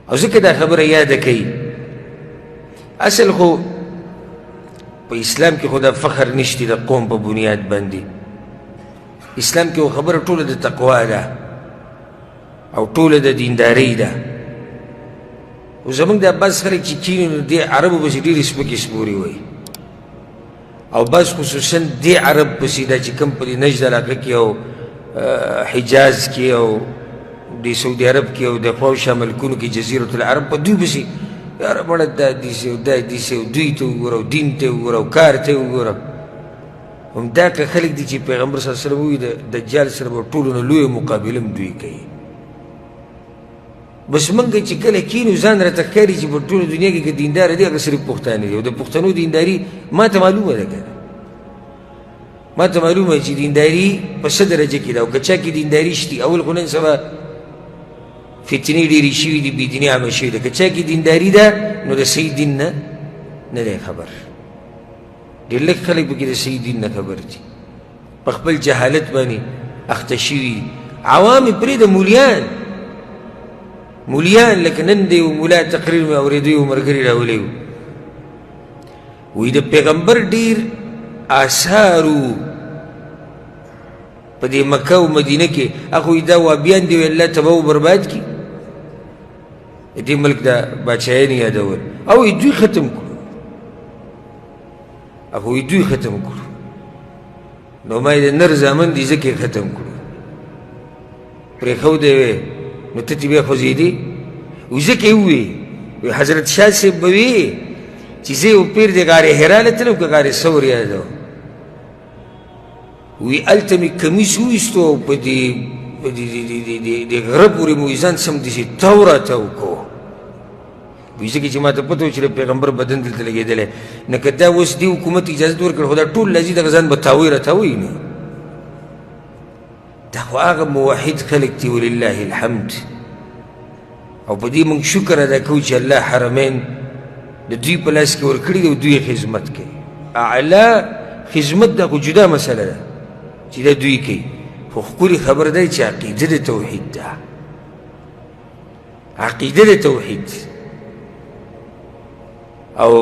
او ځکه دا خبره یاده کوي. اصل خو په اسلام کې خو دا فخر نشتی د قوم په بنیاد باندې. اسلام کې خبره ټوله د تقوا ده او ټوله د دیندارۍ ده. او زمونږ دا بعض خلک چې کیني نو دې عربو پسې ډېرې سپکې سپورې وایي، او بعض خصوصا دې عرب پسې دا چې کوم په دې نجد علاقه کې او حجاز کې او د سعودي عرب کې او د خواوشا ملکونو کې جزیرة العرب په دوی پسې یاره مړه دا داسې او دا داسې او دوی ته وګوره او دین ته وګوره او کار ته وګوره. همدا که خلک دي چې پیغمبر صلی الله علیه وسلم وایي د دجال سره به ټولو نه لویه مقابله هم دوی کوي. بس موږ چې کله کینو ځان راته ښکاري چې په ټوله دنیا کې که دینداره دي هغه صرف پښتانه دي، او د پښتنو دینداري ما ته معلومه ده که نه، ما ته معلومه چې دینداري په څه درجه کې ده. او که چا کې دینداري شتي، اول خو نن سبا فتنې ډېرې شوي دي، بېدیني عامه شوې ده. که چا کې دینداري ده نو د صحیح دین نه دی خبر. ډېر لږ خلک پکې د صحیح دین نه خبر دي، په خپل جهالت باندې اخته شوي. عوام یې پرېږده، مولیان لکه نن دی مولا تقریر مې اورېدی و، ملګري راولی و، وایي د پیغمبر ډېر آثارو په دې مکه او مدینه کې. هغه وایي دا وابیان دي، الله تباه و برباد کړي. د دې ملک دا باچایان یادول او وایي دوی ختم کړو. هغه وایي دوی ختم کړو. نو ما یې د نر زامن دي ځکه یې ختم کړو. پرېښودی وی نو ته تې بیا خوځېدې؟ وایي ځکه یې ووایي حضرت شاه صاحب به وی چې زه یو پیر د غار حرا له تلم که غار ثور یادوم. وی هلته مې کمیس وویستو او په دې غره پورې مو ځان سمدسې تاو راته وکړو. وایي ځکه چې ما ته پته و چې د پیغمبر بدن دلته لګېدلی، نه که دا اوس دې حکومت اجازت ورکړ خو دا ټول لازي دغه ځان به تاوی راتاوی نه. دا خو هغه موحد خلک دي ولله الحمد. او په دې موږ شکر ادا کوو چې الله حرمین د دوی په لاس کې ورکړي دي او دوی خدمت کوي. اعلی خدمت دا خو جدا مسله ده چې دا دوی کوي، خو ښکلې خبره ده چې عقیده د توحید ده، عقیده د توحید. او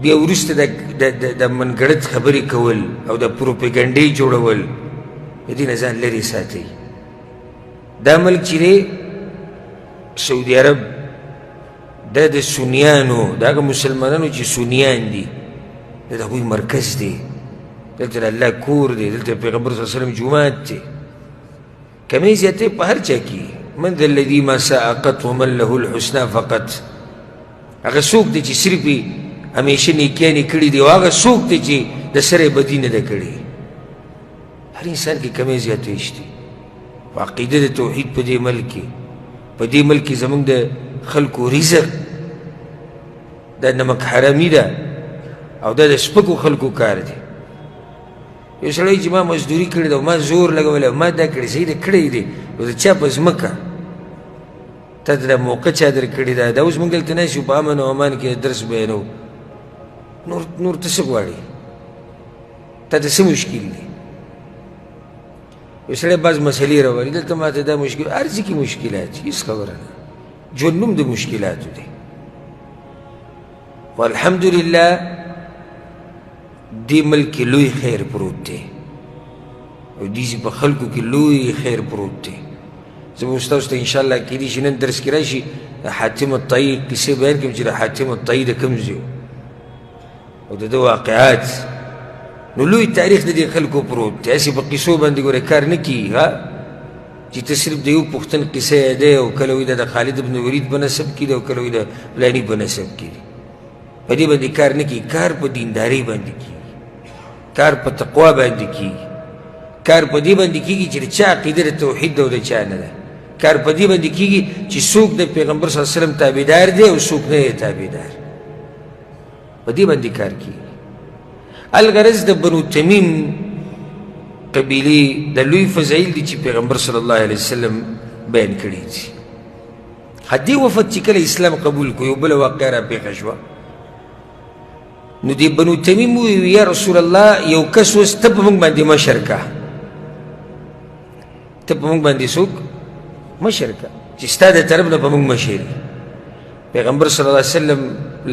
بیا وروسته د منګړت خبرې کول او د پروپیګنډې جوړول، د دې نه ځان لرې ساتئ. دا ملک چې دی سعودي عرب دا د سنیانو، د هغه مسلمانانو چې سنیان دي، دا د هغوی مرکز دی. دلته د الله کور دی، دلته پیغمبر صلی الله علیه وسلم جومات دی. کمی زیاتې په هر چا کې من ذا الذي ما ساء قط ومن له الحسنى فقط. هغه څوک دی چې صرف یې همیشه نیکیانې کړي دي، او هغه څوک دی چې د سره یې بدي نه ده کړې. هر انسان کې کمی زیاتې شته. په عقیده د توحید په دې ملک کې، په دې ملک کې زموږ د خلکو رزق دا نمک حرامي ده، او دا د سپکو خلکو کار دی. یو سړی چې ما مزدوري کړې ده او ما زور لګولی او ما دا کړې، صحیح ده کړی دی، نو د چا په ځمکه تا ته دا موقع چا در کړې ده. دا اوس موږ دلته ناست یو په امن او امان کې درس بیانوو، نور ته څه غواړې؟ تا ته څه مشکل دی؟ یو سړی بعض مسلې راولي، دلته ما ته دا مشکل، هر ځای کې مشکلات، هېڅ خبره نه، ژوند نوم د مشکلاتو دی. خو الحمدلله دې ملک کې لوی خیر پروت دی، او دې په خلکو کې لوی خیر پروت دی. زه به ستاسو ته انشاءالله کېدای شي نن درس کې راشي د حاتم الطیي کیسې بیان کړم چې د حاتم الطیي د کوم ځای او د ده واقعات. نو لوی تاریخ د دې خلکو پروت دی. هسې په کیسو باندې ګوره کار نه کېږي چې ته صرف د یو پښتن کیسه یادوې، او کله وایي د خالد بن ولید په نسب کې دی او کله وایي د فلاني په نسب کې دی. په دې باندې کار نه کېږي. کار په دیندارۍ باندې کېږي، کار په تقوا باندې کېږي، کار په دې باندې کېږي چې د چا عقیده د توحید ده او د چا نه ده. کار په دې باندې کېږي چې څوک د پیغمبر صلی الله علیه وسلم تابعدار دی او څوک نه دی تابعدار. په دې باندې کار کېږي. الغرض د بنو تمیم قبیلې د لوی فضایل دي چې پیغمبر صلی الله علیه وسلم بیان کړي دي. دې وفد چې کله اسلام قبول کړو، یو بله واقعه راپېښه شوه. نو دې بنو تمیم وویل یا رسول الله یو کس اوس ته په موږ باندې مشر که، ته په موږ باندې څوک مشر که، چې ستا د طرف نه په موږ مشر پیغمبر صلی الله علیه وسلم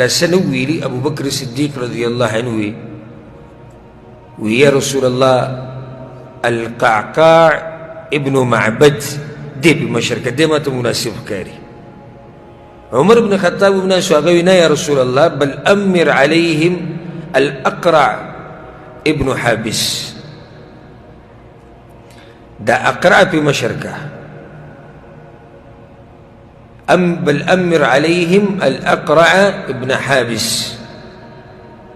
لا څه نه ویلي ابو بکر صدیق رضی الله عنه وی یا رسول الله القعقاع ابن معبد دی په مشر کې دی ماته مناسب ښکاري عمر بن خطاب ابن هغه وی نه یا رسول الله بل امر عليهم الاقرع ابن حابس دا اقرع په مشر کا بل امر عليهم الاقرع ابن حابس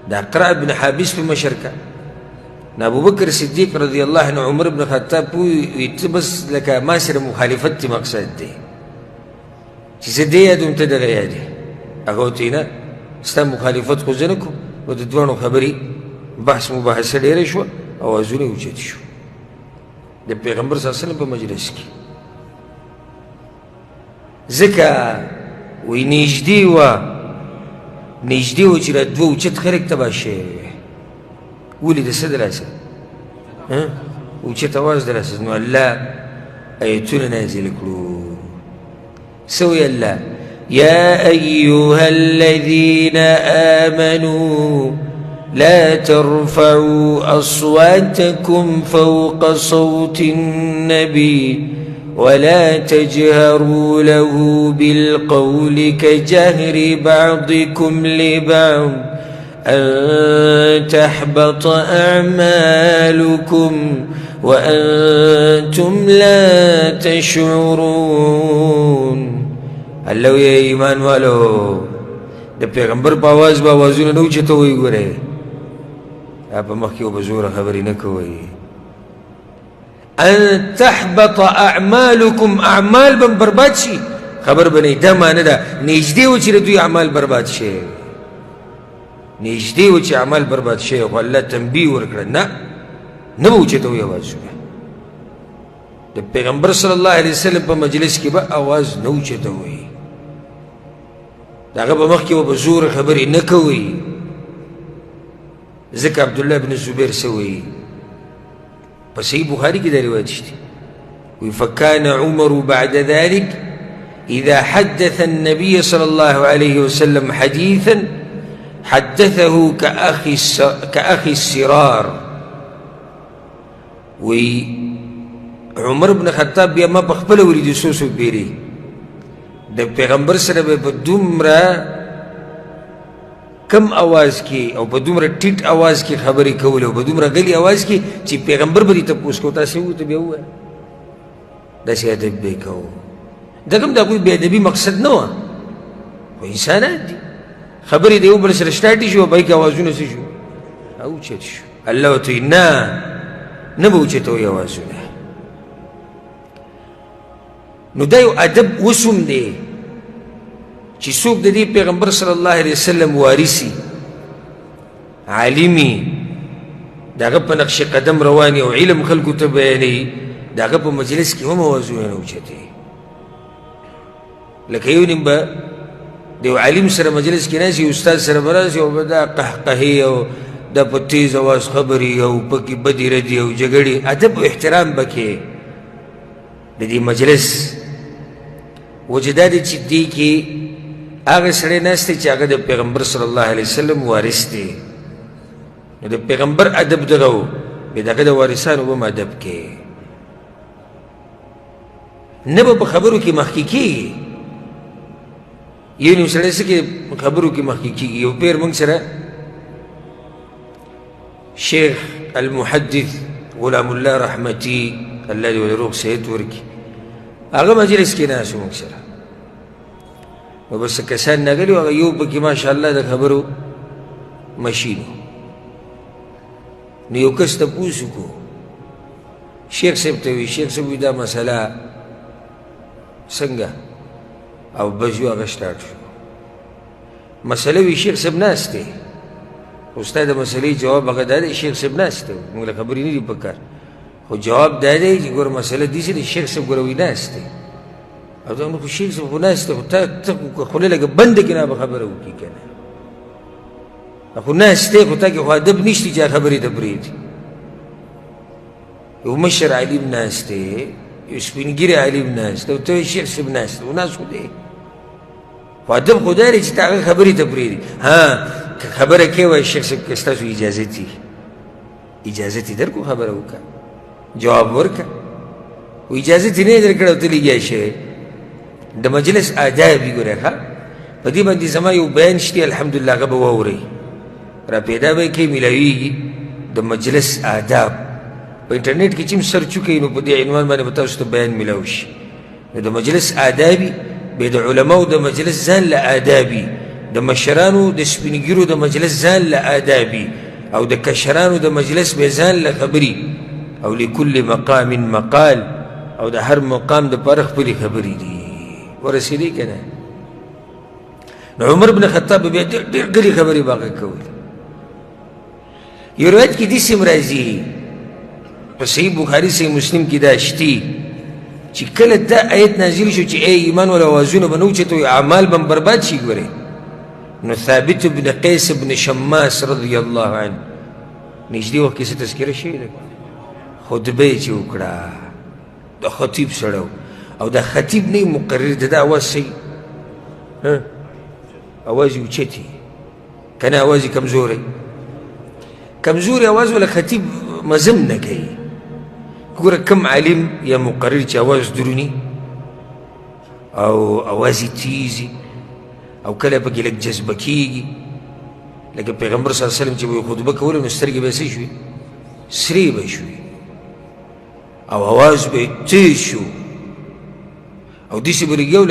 دا اقرع ابن حابس په مشر کا ابو بکر صدیق رضی الله عنه عمر بن خطاب وی بس لکه ما سره مخالفت مقصد دی چې زه دې یادوم ته دغه یادې هغه ورته نه ستا مخالفت خو زه نه کوم نو د دواړو خبرې بحث مباحثه ډېره شوه اوازونه یې اوچت شو د پیغمبر صلی الله علیه وسلم په مجلس کې ځکه وی نږدې وه چې را دوه اوچت خلک تباه شوی ولې د څه د لاسه اوچت اواز د لاسه نو الله آیتونه نازل کړو سوي الله يا أيها الذين آمنوا لا ترفعوا أصواتكم فوق صوت النبي ولا تجهروا له بالقول كجهر بعضكم لبعض أن تحبط أعمالكم وأنتم لا تشعرون الله يا ایمان والو د پیغمبر په आवाज به आवाजونه نو چته وي ګوره په مخ کې وبزوره خبرې نه کوي ان تحبط اعمالكم اعمال بم برباد شي خبر بني دا معنی ده نږدې و چې دوی اعمال برباد شي نږدې و چې اعمال برباد شي او الله تنبيه ورکړه نه و چته وي आवाजونه د پیغمبر صلی الله علیه وسلم په مجلس کې به आवाज نو چته وي داغه په مخ کې به زور خبرې نه کوي ځکه عبد الله بن زبیر سوي په صحیح بخاری کې دا روایت شته وي فكان عمر بعد ذلك اذا حدث النبي صلى الله عليه وسلم حديثا حدثه كأخي السرار وي عمر بن خطاب بیا ما په خپل ورېدو سوسو پیری د پیغمبر سره به په دومره کم आवाज کې او په دومره ټیټ आवाज کې خبرې کول او په دومره غلي आवाज کې چې پیغمبر به دې تپوس کو تاسو ته بیا وایي داسې ادب به کوو دغه د کوئی بې ادبي مقصد نه و خو انسانات دي خبرې د یو بل سره سټارټ شو به کې आवाजونه څه شو او چت شو الله ورته نه به اوچت وي आवाजونه نو دا یو ادب وسوم دی چې څوک د دې پیغمبر صلی الله علیه وسلم وارثي عالمي دغه په نقش قدم رواني او علم خلکو ته بیانوي دغه په مجلس کې هم آوازونه نه اوچتي لکه یو نیم به د یو عالم سره مجلس کې ناست استاد سره به راشي او به دا قهقهې او دا په تیز اواز خبرې او پکې بدې ردې او جګړې ادب او احترام به کې د دې مجلس وجه دا دی چې دې کې هغه سړی ناست دی چې هغه د پیغمبر صلی الله علیه وسلم وارث دی نو د پیغمبر ادب دغه و بې دغه د وارثانو به هم ادب کې نه به په خبرو کې مخکې کېږي یو نیم سړی څه کې خبرو کې مخکې کېږي یو پیر موږ سره شیخ المحدث غلام الله رحمتي الله دې ولې روغ صحت ورکړي هغه مجلس کې ناست و موږ سره نو بس کسان راغلي وو هغه یو پکې ماشاءالله د خبرو مشین و نو یو کس تپوس وکړو شیخ صاحب ته وایي شیخ صاحب دا مسله څنګه او بس یو هغه سټارټ شو مسله وي شیخ صاحب ناست دی استاد د مسلې جواب هغه دا دی شیخ صاحب ناست دی موږ له خبرې نه دي پکار خو جواب دا دی چې ګوره مسله داسې دی شیخ صاحب ګوره وایي ناست دی او ته خو شیخ صاحب خو ناست دی خو ته خوله لږه بنده کړې نه به خبره وکړي که نه خو ناست دی خو تا کې خو ادب نشته چې خبرې ته پرېږدي یو مشر عالم ناست دی یو سپین ږیری عالم ناست او ته شیخ صاحب ناست و ناست خو دی خو ادب خو دا دی چې ته هغه خبرې ته پرېږدي ها که خبره کوې وایي شیخ صاحب که ستاسو اجازت وي اجازت یې درکړو خبره وکړه جواب ورکړه و اجازت یې نه یې درکړه او ته لګیا شوی د مجلس آداب یې ګورې ښه په دې باندې زما یو بیان شته الحمدلله هغه به واورئ را پیدا به یې کوي میلاویږي د مجلس آداب په انټرنیټ کې چې هم سرچ وکړئ نو په دې عنوان باندې به تاسو ته بیان میلاو شي نو د مجلس آدابي بیا د علماو د مجلس ځان له آدابي د مشرانو د سپین ږیرو د مجلس ځان له آدابي او د کشرانو د مجلس بیا ځان له خبري او لكل مقام مقال او د هر مقام دپاره خپلې خبرې دي ورسېدې که نه نو عمر بن خطاب بیا ډېر ډېرې خبرې باغه کولې یو روایت کې داسې هم راځي په صحیح بخاري صحیح مسلم کې دا شتي چې کله دا آیت نازل شو چې ای ایمان والا اوازونه به نه اوچتوي اعمال به هم برباد شي ګورئ نو ثابت بن قیس بن شماس رضی الله عنه نږدې وخت کې څه تذکره شوې ده خطبه یې چې وکړه د خطیب سړی او دا خطیب نه مقرر ده دا اواز صحیح اواز یې اوچت که نه اواز یې کمزوری کمزوری اواز ولا خطیب مزم نه کوي ګوره کم عالم یا مقرر چې اواز دروني او اواز یې تیزي او کله پکې لږ جذبه کېږي لکه پیغمبر صلی الله علیه وسلم چې به یې خطبه کوله نو سترګې به یې څه شوې سرې به شوې او اواز به یې تیز شو او داسې به لګیا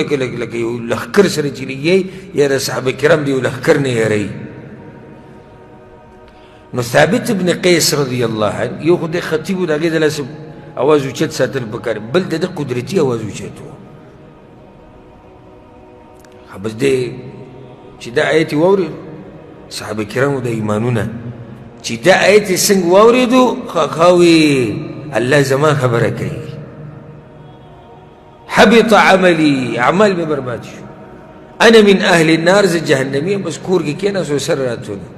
لکه یو لښکر سره چې لګیا یا د صحابه کرام د یو لښکر نه یری نو ثابت ابن قیس رضی الله عنه یو خو د خطیب و د هغې د لاسه اواز اوچت ساتل پکار بل د ده قدرتي اواز اوچت و بس دی چې دا آیت یې واورېد صحابه کرامو د ایمانونه چې دا آیت یې څنګه واورېدو خاخاوي الله زما خبره کوي حبط عملي اعمال مې برباد شو انا من اهل النار زه جهنمي یم بس کور کې کېناست سر راتونه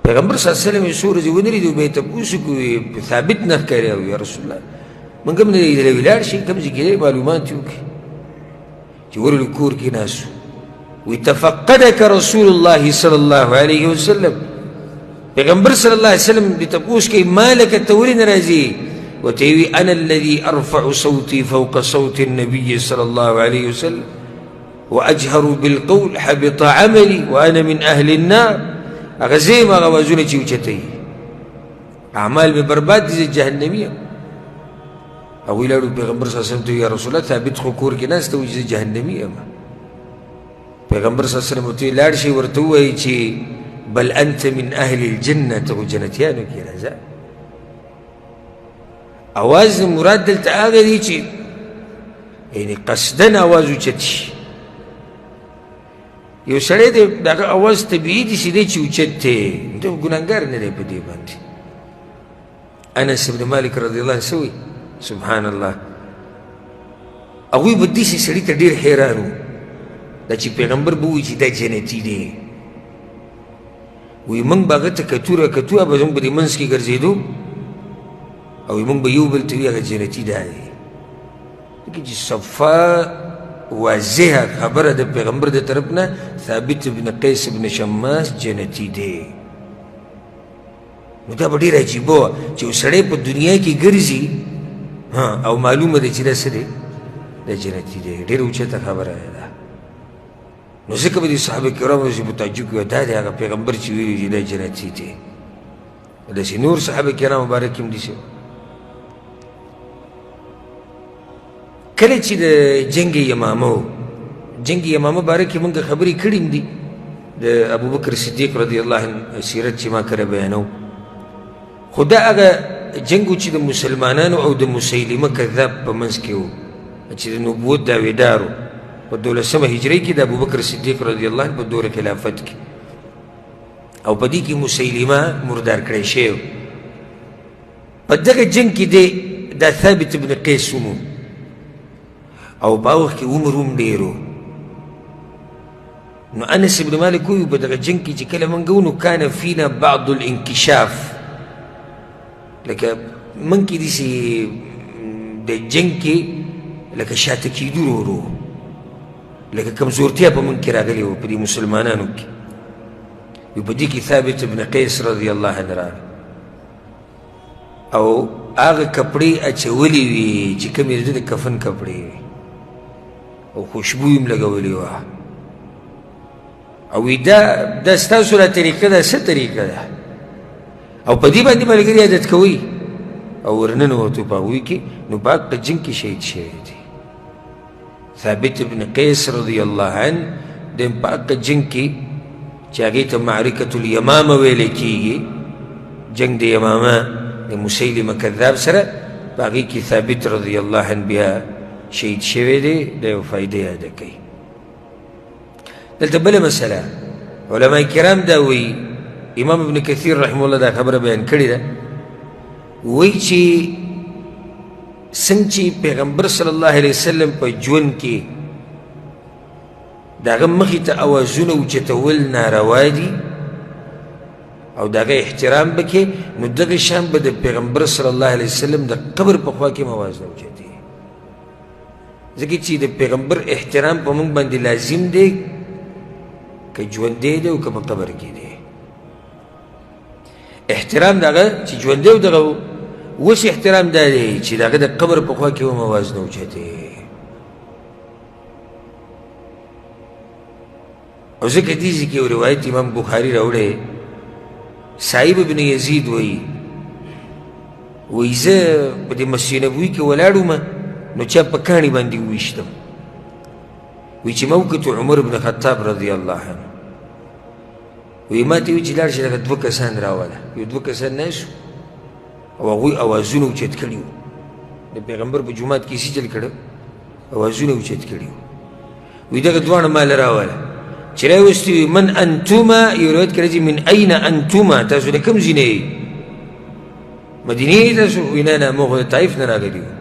پیغمبر صلی الله علیه وسلم یې څو ورځې ودرېد او به یې تپوس وکړو ثابت نه ښکاري او یا رسول الله موږ هم نه ولاړ شي کوم ځای کې معلومات یې وکړي چې ورلو کور کې ناست وی تفقدک رسول الله صلی الله علیه وسلم پیغمبر صلی الله علیه وسلم دې تپوس کوي ما لکه ته ولې نه راځې ورته یې وي انا الذي ارفع صوتي فوق صوت النبي صلی الله علیه وسلم واجهر بالقول حبط عملي وانا من اهل النار هغه زه یم هغه اوازونه چې اوچتوي اعمال مې برباد دي زه جهنمي یم هغوی لاړو پیغمبر صلی الله علیه وسلم ته یا رسول الله ثابت خو کور کې ناسته وایي زه جهنمي یم پیغمبر صلی الله علیه وسلم ورته لاړ شي ورته ووایي چې بل انت من اهل الجنه ته خو جنتیانو کې راځه اواز مراد دلته هغه دی چې یعنې قصدن اواز اوچت شي یو سړی دی د هغه اواز طبیعي دي چې دی چې اوچت دی ته ګناهګار نه دی په دې باندې انس بن مالک رضی الله عنه څه وایي سبحان الله هغوی به داسې سړي ته ډېر حیران وو دا چې پیغمبر به وایي چې دا جنتي دی وایي موږ به هغه ته کتو راکتو به زموږ په دې منځ کې ګرځېدو او موږ به یو بل ته وایي هغه جنتي دا دی لکه چې صفا واضحه خبره د پیغمبر د طرف نه ثابت بن قیس بن شماس جنتي دی نو دا به ډېر عجیبه وه چې یو سړی په دنیا کې ګرځي او معلومه ده چې دا څه دی دا جنتي دی ډېره اوچته خبره ده نو ځکه به د صحابه کرامو چې په تعجب کې دا دی هغه پیغمبر چې ویلي چې دا جنتي دی داسې نور صحابه کرام مبارک هم داسې کله چې د جنګ یمامه باره کې مونږ خبرې کړې هم دي د ابوبکر صدیق رضی الله عنه سیرت چې ما کره بیانو خو دا هغه جنګ و چې د مسلمانانو او د مسیلمه کذاب په منځ کې و چې د نبوت دعویدار و په 12مه هجرۍ کې د ابوبکر صدیق رضی الله عنه په دور خلافت کې او په دې کې مسیلمه مردار کړی شوی په دغه جنګ کې دی دا ثابت بن قیس ومو او په هغه وخت کې عمر هم ډېر و نو انس بن مالک وایي په دغه جنګ کې چې کله موږ نو کان فینا بعض الانکشاف لکه من کې داسې د جنگ کې لکه شاته کېدو ورو لکه کمزورتیا په موږ کې راغلې وه په دې مسلمانانو کې وي په دې کې ثابت ابن قیس رضی الله عنه راغی او هغه کپړې اچولې وي چې کومې د کفن کپړې وي او خوشبو یې م لګولې وه او وی دا ستاسو را طریقه ده څه طریقه ده او په دې باندې ملګري عادت کوئ او ورننوتو په هغوی کې نو په حق د جنګ کې شهید شوی دی ثابت ابن قیس رضی الله عنه د په حق جنګ کې چې هغې ته معرکة الیمامه ویلی کېږي جنګ د یمامه د مسیلمه کذاب سره په هغې کې ثابت رضی الله عنه بیا شهید شوی دی د یو فایده یاده کوي دلته بله مسله علماء کرام دا وی امام ابن کثیر رحمه الله دا خبره بیان کړې ده وی چې څنګه چې پیغمبر صلی الله علیه وسلم په ژوند کې د هغه مخې ته اوازونه اوچتول ناروا دي او د هغه احترام به کې نو دغه شان به د پیغمبر صلی الله علیه وسلم د قبر په خوا کې هم اواز نه اوچتې ځکه چې د پیغمبر احترام په موږ باندې لازم دی که ژوندی دی او که په قبر کې دی احترام دغه چې ژوندی و دغه اوس احترام دا دی چې د هغه د قبر په خوا کې هم اواز نه اوچتې او ځکه دې ځای کې یو روایت امام بخاري راوړی صاحب ابن یزید وایي زه په دې مسجد نبوي کې ولاړ وم نو چا په کاڼي باندې وویشتم وی چې ما وکتو عمر بن خطاب رضی الله عنه وی ما ته وی چې لاړ شي لکه دوه کسان راوله یو دوه کسان ناست او هغوی اوازونه اوچت کړي وو د پیغمبر په جومات کې سجل کړه اوازونه اوچت کړي وو وی دغه دواړه ماله راوله چې راوستي وي من انتما یو روایت کې راځي من این انتما تاسو د کوم ځای نه یې مدینې تاسو وی نه نه موږ د طایف نه راغلي وو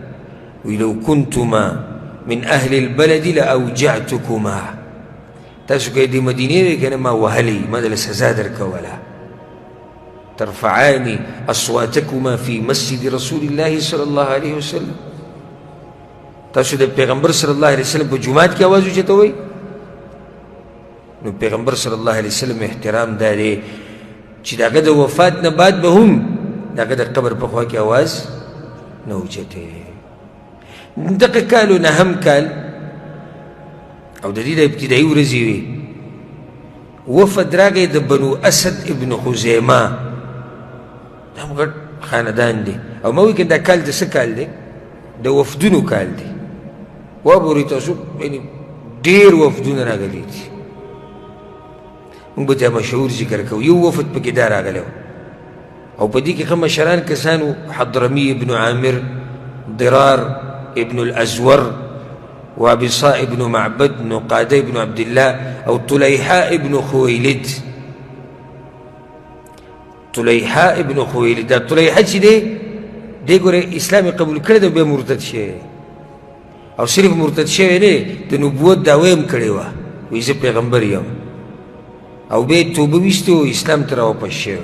وی لو کنتما من أهل البلد لأوجعتكما تاسو که دی مدینه وی کنه ما وهلی ما دل سزا درکولا ترفعان اصواتكما في مسجد رسول الله صلى الله عليه وسلم تاسو د پیغمبر صلی الله علیه وسلم په جمعات کې आवाज اوچتوئ نو پیغمبر صلی الله علیه وسلم احترام دا دی چې د هغه د وفات نه بعد به هم د هغه د قبر په خوا کې आवाज نه اوچتې دغه کال نه هم کال او د دې د ابتدایي ورځې وې وفد راغی د بنو اسد ابن خزیمه دا هم غټ خاندان دی او ما وایي که دا کال د څه کال دی د وفدونو کال دی وابورئ تاسو یعنې ډېر وفدونه راغلي دي موږ به دا مشهور ذکر کوو یو وفد پکې دا راغلی او په دې کې ښه مشران کسان وو حضرمي ابن عامر ضرار ابن الأزور وابصاء ابن معبد نقادة ابن عبد الله أو طليحاء ابن خويلد طليحاء ابن خويلد دا طليحاء چې دی ګوره اسلام قبول کړی دی بیا مرتد شوی او صرف مرتد شوی نه د نبوت دعوه هم کړې وه وایي زه پیغمبر یم او بیا یې توبه ویستې و اسلام ته راواپس شوی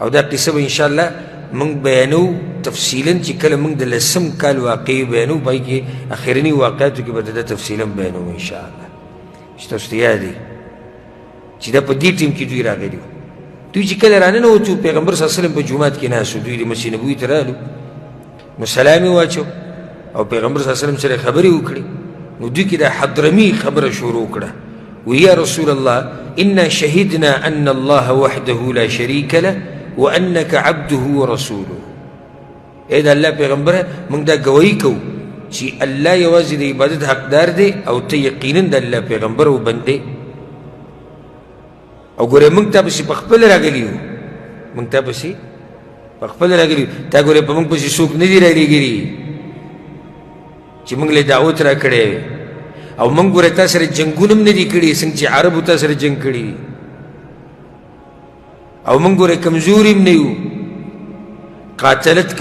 او دا قصه به انشاءالله موږ بیانو تفصیلا چې کله موږ د لسم کال واقعي بیانو پای کې اخرني واقعاتو کې به د تفصیلا بیانو انشاءالله چې تاسو ته یاد دی چې دا په دې ټیم کې دوی راغلي وو دوی چې کله راننوتو پیغمبر صلی الله علیه وسلم په جومات کې ناست وو دوی د مسجد نبوي ته رالو نو سلام یې واچو او پیغمبر صلی الله علیه وسلم سره خبرې وکړې نو دوی کې دا حضرمي خبره شروع کړه وی یا رسول الله انا شهدنا ان الله وحده لا شريك له وانك عبده ورسوله اے دا الله پیغمبره موږ دا ګواهي کوو چې الله یوازې د عبادت حقدار دی او ته یقینا د الله پیغمبر او بندې او ګوره موږ ته پسې په خپله راغلي یو موږ ته پسې په خپله راغلي یو تا ګوره په موږ پسې څوک نه دي رالیږلي چې موږ له دعوت را کړی او موږ ګوره تا سره جنګونه هم نه دي کړي څنګه چې عربو تا سره جنګ کړي دي او موږ ګوره کمزوري هم نه یو قاتلتک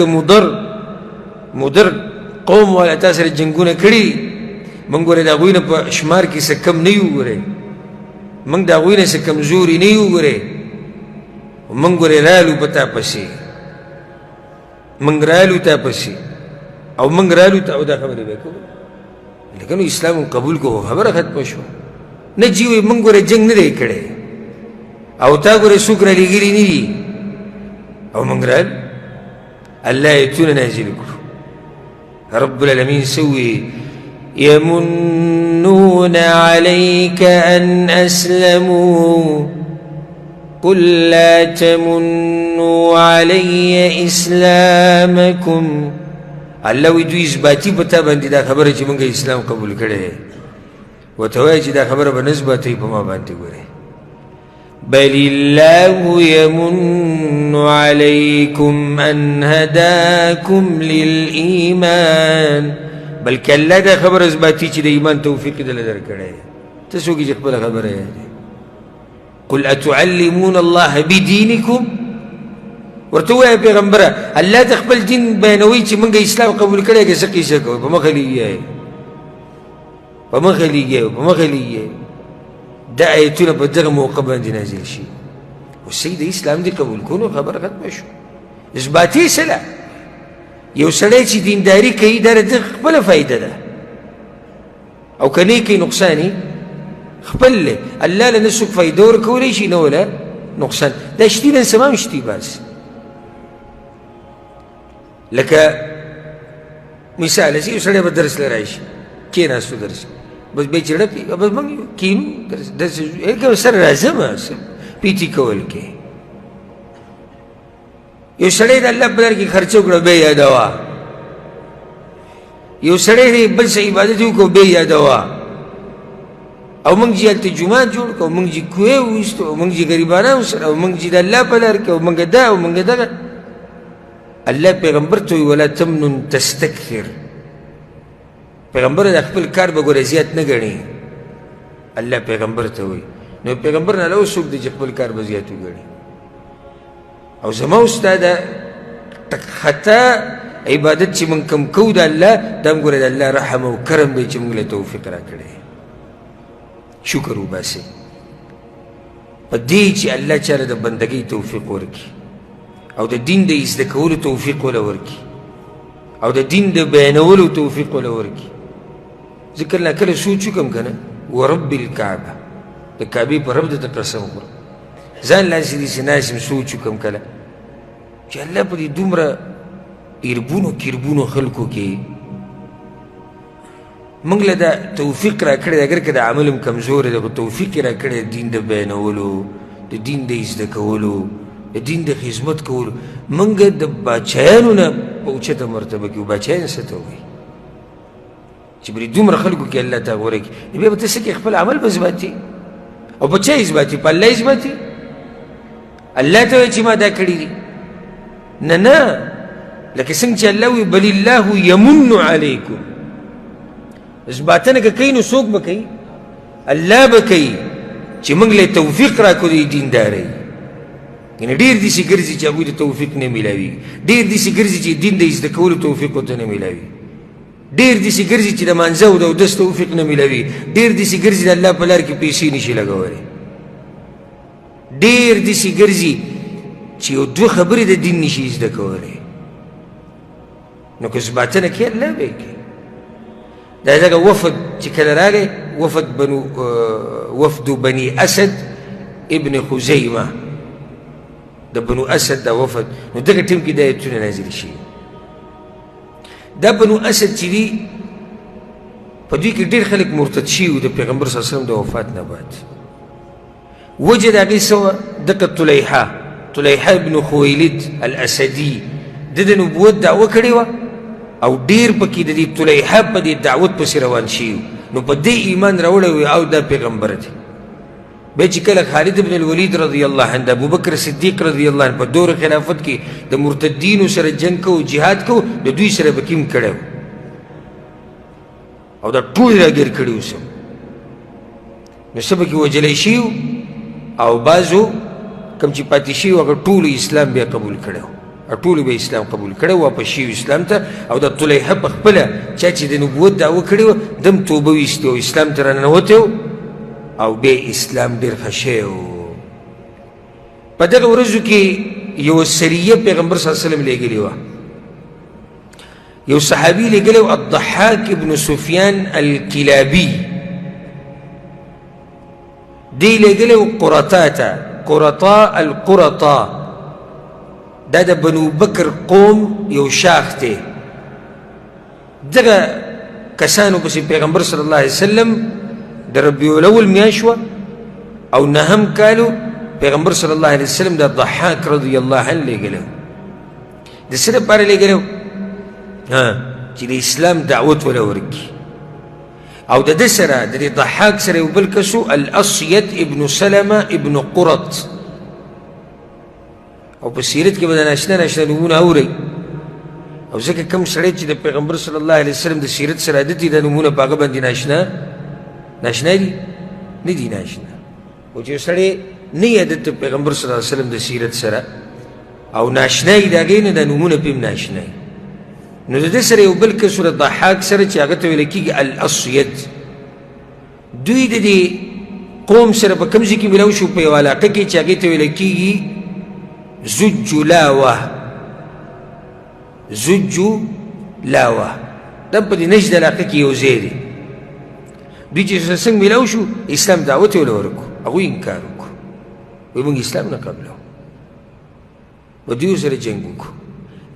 مضر قوم والا تا سره جنګونه کړي موږ ګوره د هغوی نه په شمار کې څه کم نه یو ګوره موږ د هغوی نه څه کمزوري نه یو ګوره موږ ګوره رالو په تا پسې موږ رالو تا پسې او موږ رالو ته او دا خبرې به کوو لکه نو اسلام قبول کو خبره ختمه شوه نه جی وایي موږ ګوره جنګ نه دی کړی او تا ګوره څوک رالیږلي نه دي او موږ رالو الله آیتونه نازل کړو رب العالمین سوي يمنون عليك أن أسلموا قل لا تمنوا علي إسلامكم الله وی دوی اثباتی پتا باندې دا خبره چې موږ اسلام قبول کړی ورته وایي چې دا خبره به نه اثباتوي په ما باندې ګورئ بل الله يمن عليكم أن هداكم للإيمان بلکې الله دا خبره اثباتي چې د ایمان توفیق یې دله درکړی ته څوک یې چې خپله خبره یادوي قل أتعلمون الله بدينكم ورته ووایه پیغمبره الله ته خپل دین بیانوي چې موږ اسلام قبول کړی که څه قیسه کوئ په مخه لګیایئ په مخه لګیایئ په مخه لګیایئ دا آیتونه په دغه موقع باندې نازل شي اوس د اسلام دې قبول کړو نو خبره ختمه شو اثباتي څه ده یو سړی چې دینداري کوي دا د خپله فایده ده او که نه کوي نقصان یې خپل دی الله له نه څوک فایده ورکولی شي نه ولا نقصان دا شتي نن سبا هم شتي بس لکه مثال چې یو سړی به درس له راشي کېناستو درس بس به یې چړپي بس موږ کینو درس سره راځم پیټي کول کې یو سړی د الله په لار کې خرچه وکړه بیا یې یادوه یو سړی دی بل څه عبادت یې وکړو بیا یې یادوه او موږ چې هلته جومات جوړ کړو او موږ چې کوې وویستو او موږ چې ګریبانان سره او موږ چې د الله په لار کې او موږ دا او موږ دغه الله پیغمبر ته وایي ولا تمنن تستکثر پیغمبر د خپل کار به ګوره زیات نه ګڼي الله پیغمبر ته وایي نو پیغمبر نه علاوه څوک دی چې خپل کار به زیات وګڼي او زما او ستا د خطا عبادت چې موږ کوم کوو د الله دا هم ګوره د الله رحم او کرم دی چې موږ له توفیق راکړی شکر وباسئ په دې چې الله چاله د بندګۍ توفیق ورکړي او د دین د زده کولو توفیق وله ورکړي او د دین د بیانولو توفیق وله ورکړي ذکر نه کله سوچ وکړم که نه ورب الکعبه د کعبې په رب درته قسم وکړم ځان لاسې داسې ناست یم سوچ وکړم کله چې الله په دې دومره ایربونو کیربونو خلکو کې موږ له دا توفیق را کړی دی اگر که د عمل هم کمزوری دی خو توفیق یې را کړی د دین د بیانولو د دین د زده کولو د دین د خدمت کولو موږ د باچایانو نه په اوچته مرتبه کې و باچایان څه ته وایي چې بلې دومره خلکو کې الله ته غوره کړي نو بیا به ته څه کوې خپل عمل به اثباتي او په چا اثباتي په الله اثباتي الله ته وایي چې ما دا کړي دي نه نه لکه څنګه چې الله وایي بل الله یمن علیکم اثباتنه که کوي نو څوک به کوي الله به کوي چې موږ له توفیق راکړو د دیندارۍ یعنې ډېر داسې ګرځي چې هغوی ته توفیق نه میلاویږي ډېر داسې ګرځي چې دین د زده کولو توفیق ورته نه میلاوي ډېر داسې ګرځي چې د مانځه او د اودس توفیق نه میلاوي ډېر داسې ګرځي د الله په لار کې پیسې نشي لګولی ډېر داسې ګرځي چې یو دوه خبرې د دین نشي زده کولی نو که اثباتنه کوي الله به یې کوي دا ځکه وفد چې کله راغی وفد بني اسد ابن خزیمه د بنو اسد دا وفد نو دغه ټیم کې دا ایتونه نازل شي دا بنو اسد چې دي په دوی کې ډېر خلک مرتد شوي وو د پیغمبر صلی الله علیه وسلم د وفات نه بعد وجه د هغې څه وه دغه طلیحه ابن خویلد الاسدي د د نبوت دعوه کړې وه او ډیر پکې د دې طلیحه په دې دعوت پسې روان شي نو په دې ایمان راوړی وي او دا پیغمبر دی بیا چې کله خالد بن الولید رضی الله عنه د ابوبکر صدیق رضی الله عنه په دور خلافت کې د مرتدینو سره جنګ کو جهاد کو د دوی سره به کیم کړی او دا ټول یې راګیر کړي اوس نو څه پکې وجلی شي او بعضو کوم چې پاتې شي هغه ټولو اسلام بیا قبول کړی ټولو به اسلام قبول کړی واپس شي اسلام ته او د طلیحه په خپله چا چې د نبوت دعوه کړې وه دم توبه ویستې او اسلام ته راننوتی او بیا اسلام ډېر ښه شوی و په دغه ورځو کې یوه سریه پیغمبر صلی الله علیه وسلم لېږلې وه یو صحابي لګلو الضحاک ابن سفیان الکلابي دی لګلو قرطاء القرطاء دا د بنو بکر قوم یو شاخ دی دغه کسانو پسې پیغمبر صلی الله علیه وسلم د ربیع الاول میاشت وه او نهم کالو پیغمبر صلی الله علیه وسلم د ضحاک رضی الله عنه لېږلی د څه دپاره لېږلی چې د اسلام دعوت وله ورکړي او د ده سره د دې ضحاک سره یو بل کس و الاصید ابن سلمه ابن قرط او په سیرت کې به د ناشنا ناشنا نومونه اورئ او ځکه کوم سړی چې د پیغمبر صلی الله علیه وسلم د سیرت سره عادت دي دا نومونه په هغه باندې ناشنا دي نه دي ناشنا او چې یو سړی نه یې عادت د پیغمبر صلی الله علیه وسلم د سیرت سره او ناشنا یي د هغې نه دا نومونه پې هم ناشنا یي نو د ده سره یو بل کس د ضحاک سره چې هغه ته ویل کېږي الاصید دوی د دې قوم سره په کوم ځای کې ملو شو په یوه علاقه کې چې هغې ته ویل کېږي زجو لاوه دا په دې نجد علاقه کې یو ځای دی دوی چې سره څنګه ملو شو اسلام دعوت یې وله ورکړو هغوی انکار وکړو وایي موږ اسلام نه قبلو و دوی ورسره جنګ وکړو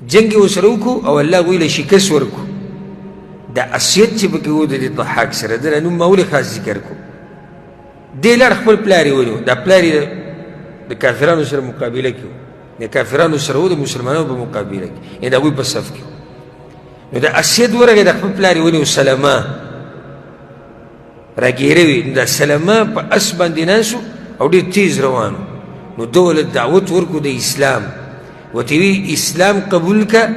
جنگ یې ورسره وکړو او الله هغوی له شکست ورکړو دا اصیت چې پکې و د دې ضحاک سره د نوم ما ولې خاص ذکر کړو دې لاړ خپل پلار یې ونیو دا پلار یې د کافرانو سره مقابله کې د کافرانو سره و د مسلمانانو په مقابله کې د هغوی په صف کې نو د اسید ورغې د خپل پلار یې ونیو سلما راګیره وي نو دا سلما په اس باندې ناست او ډېر تیز روان نو ده ولې دعوت ورکړو د اسلام ورته وی اسلام قبول که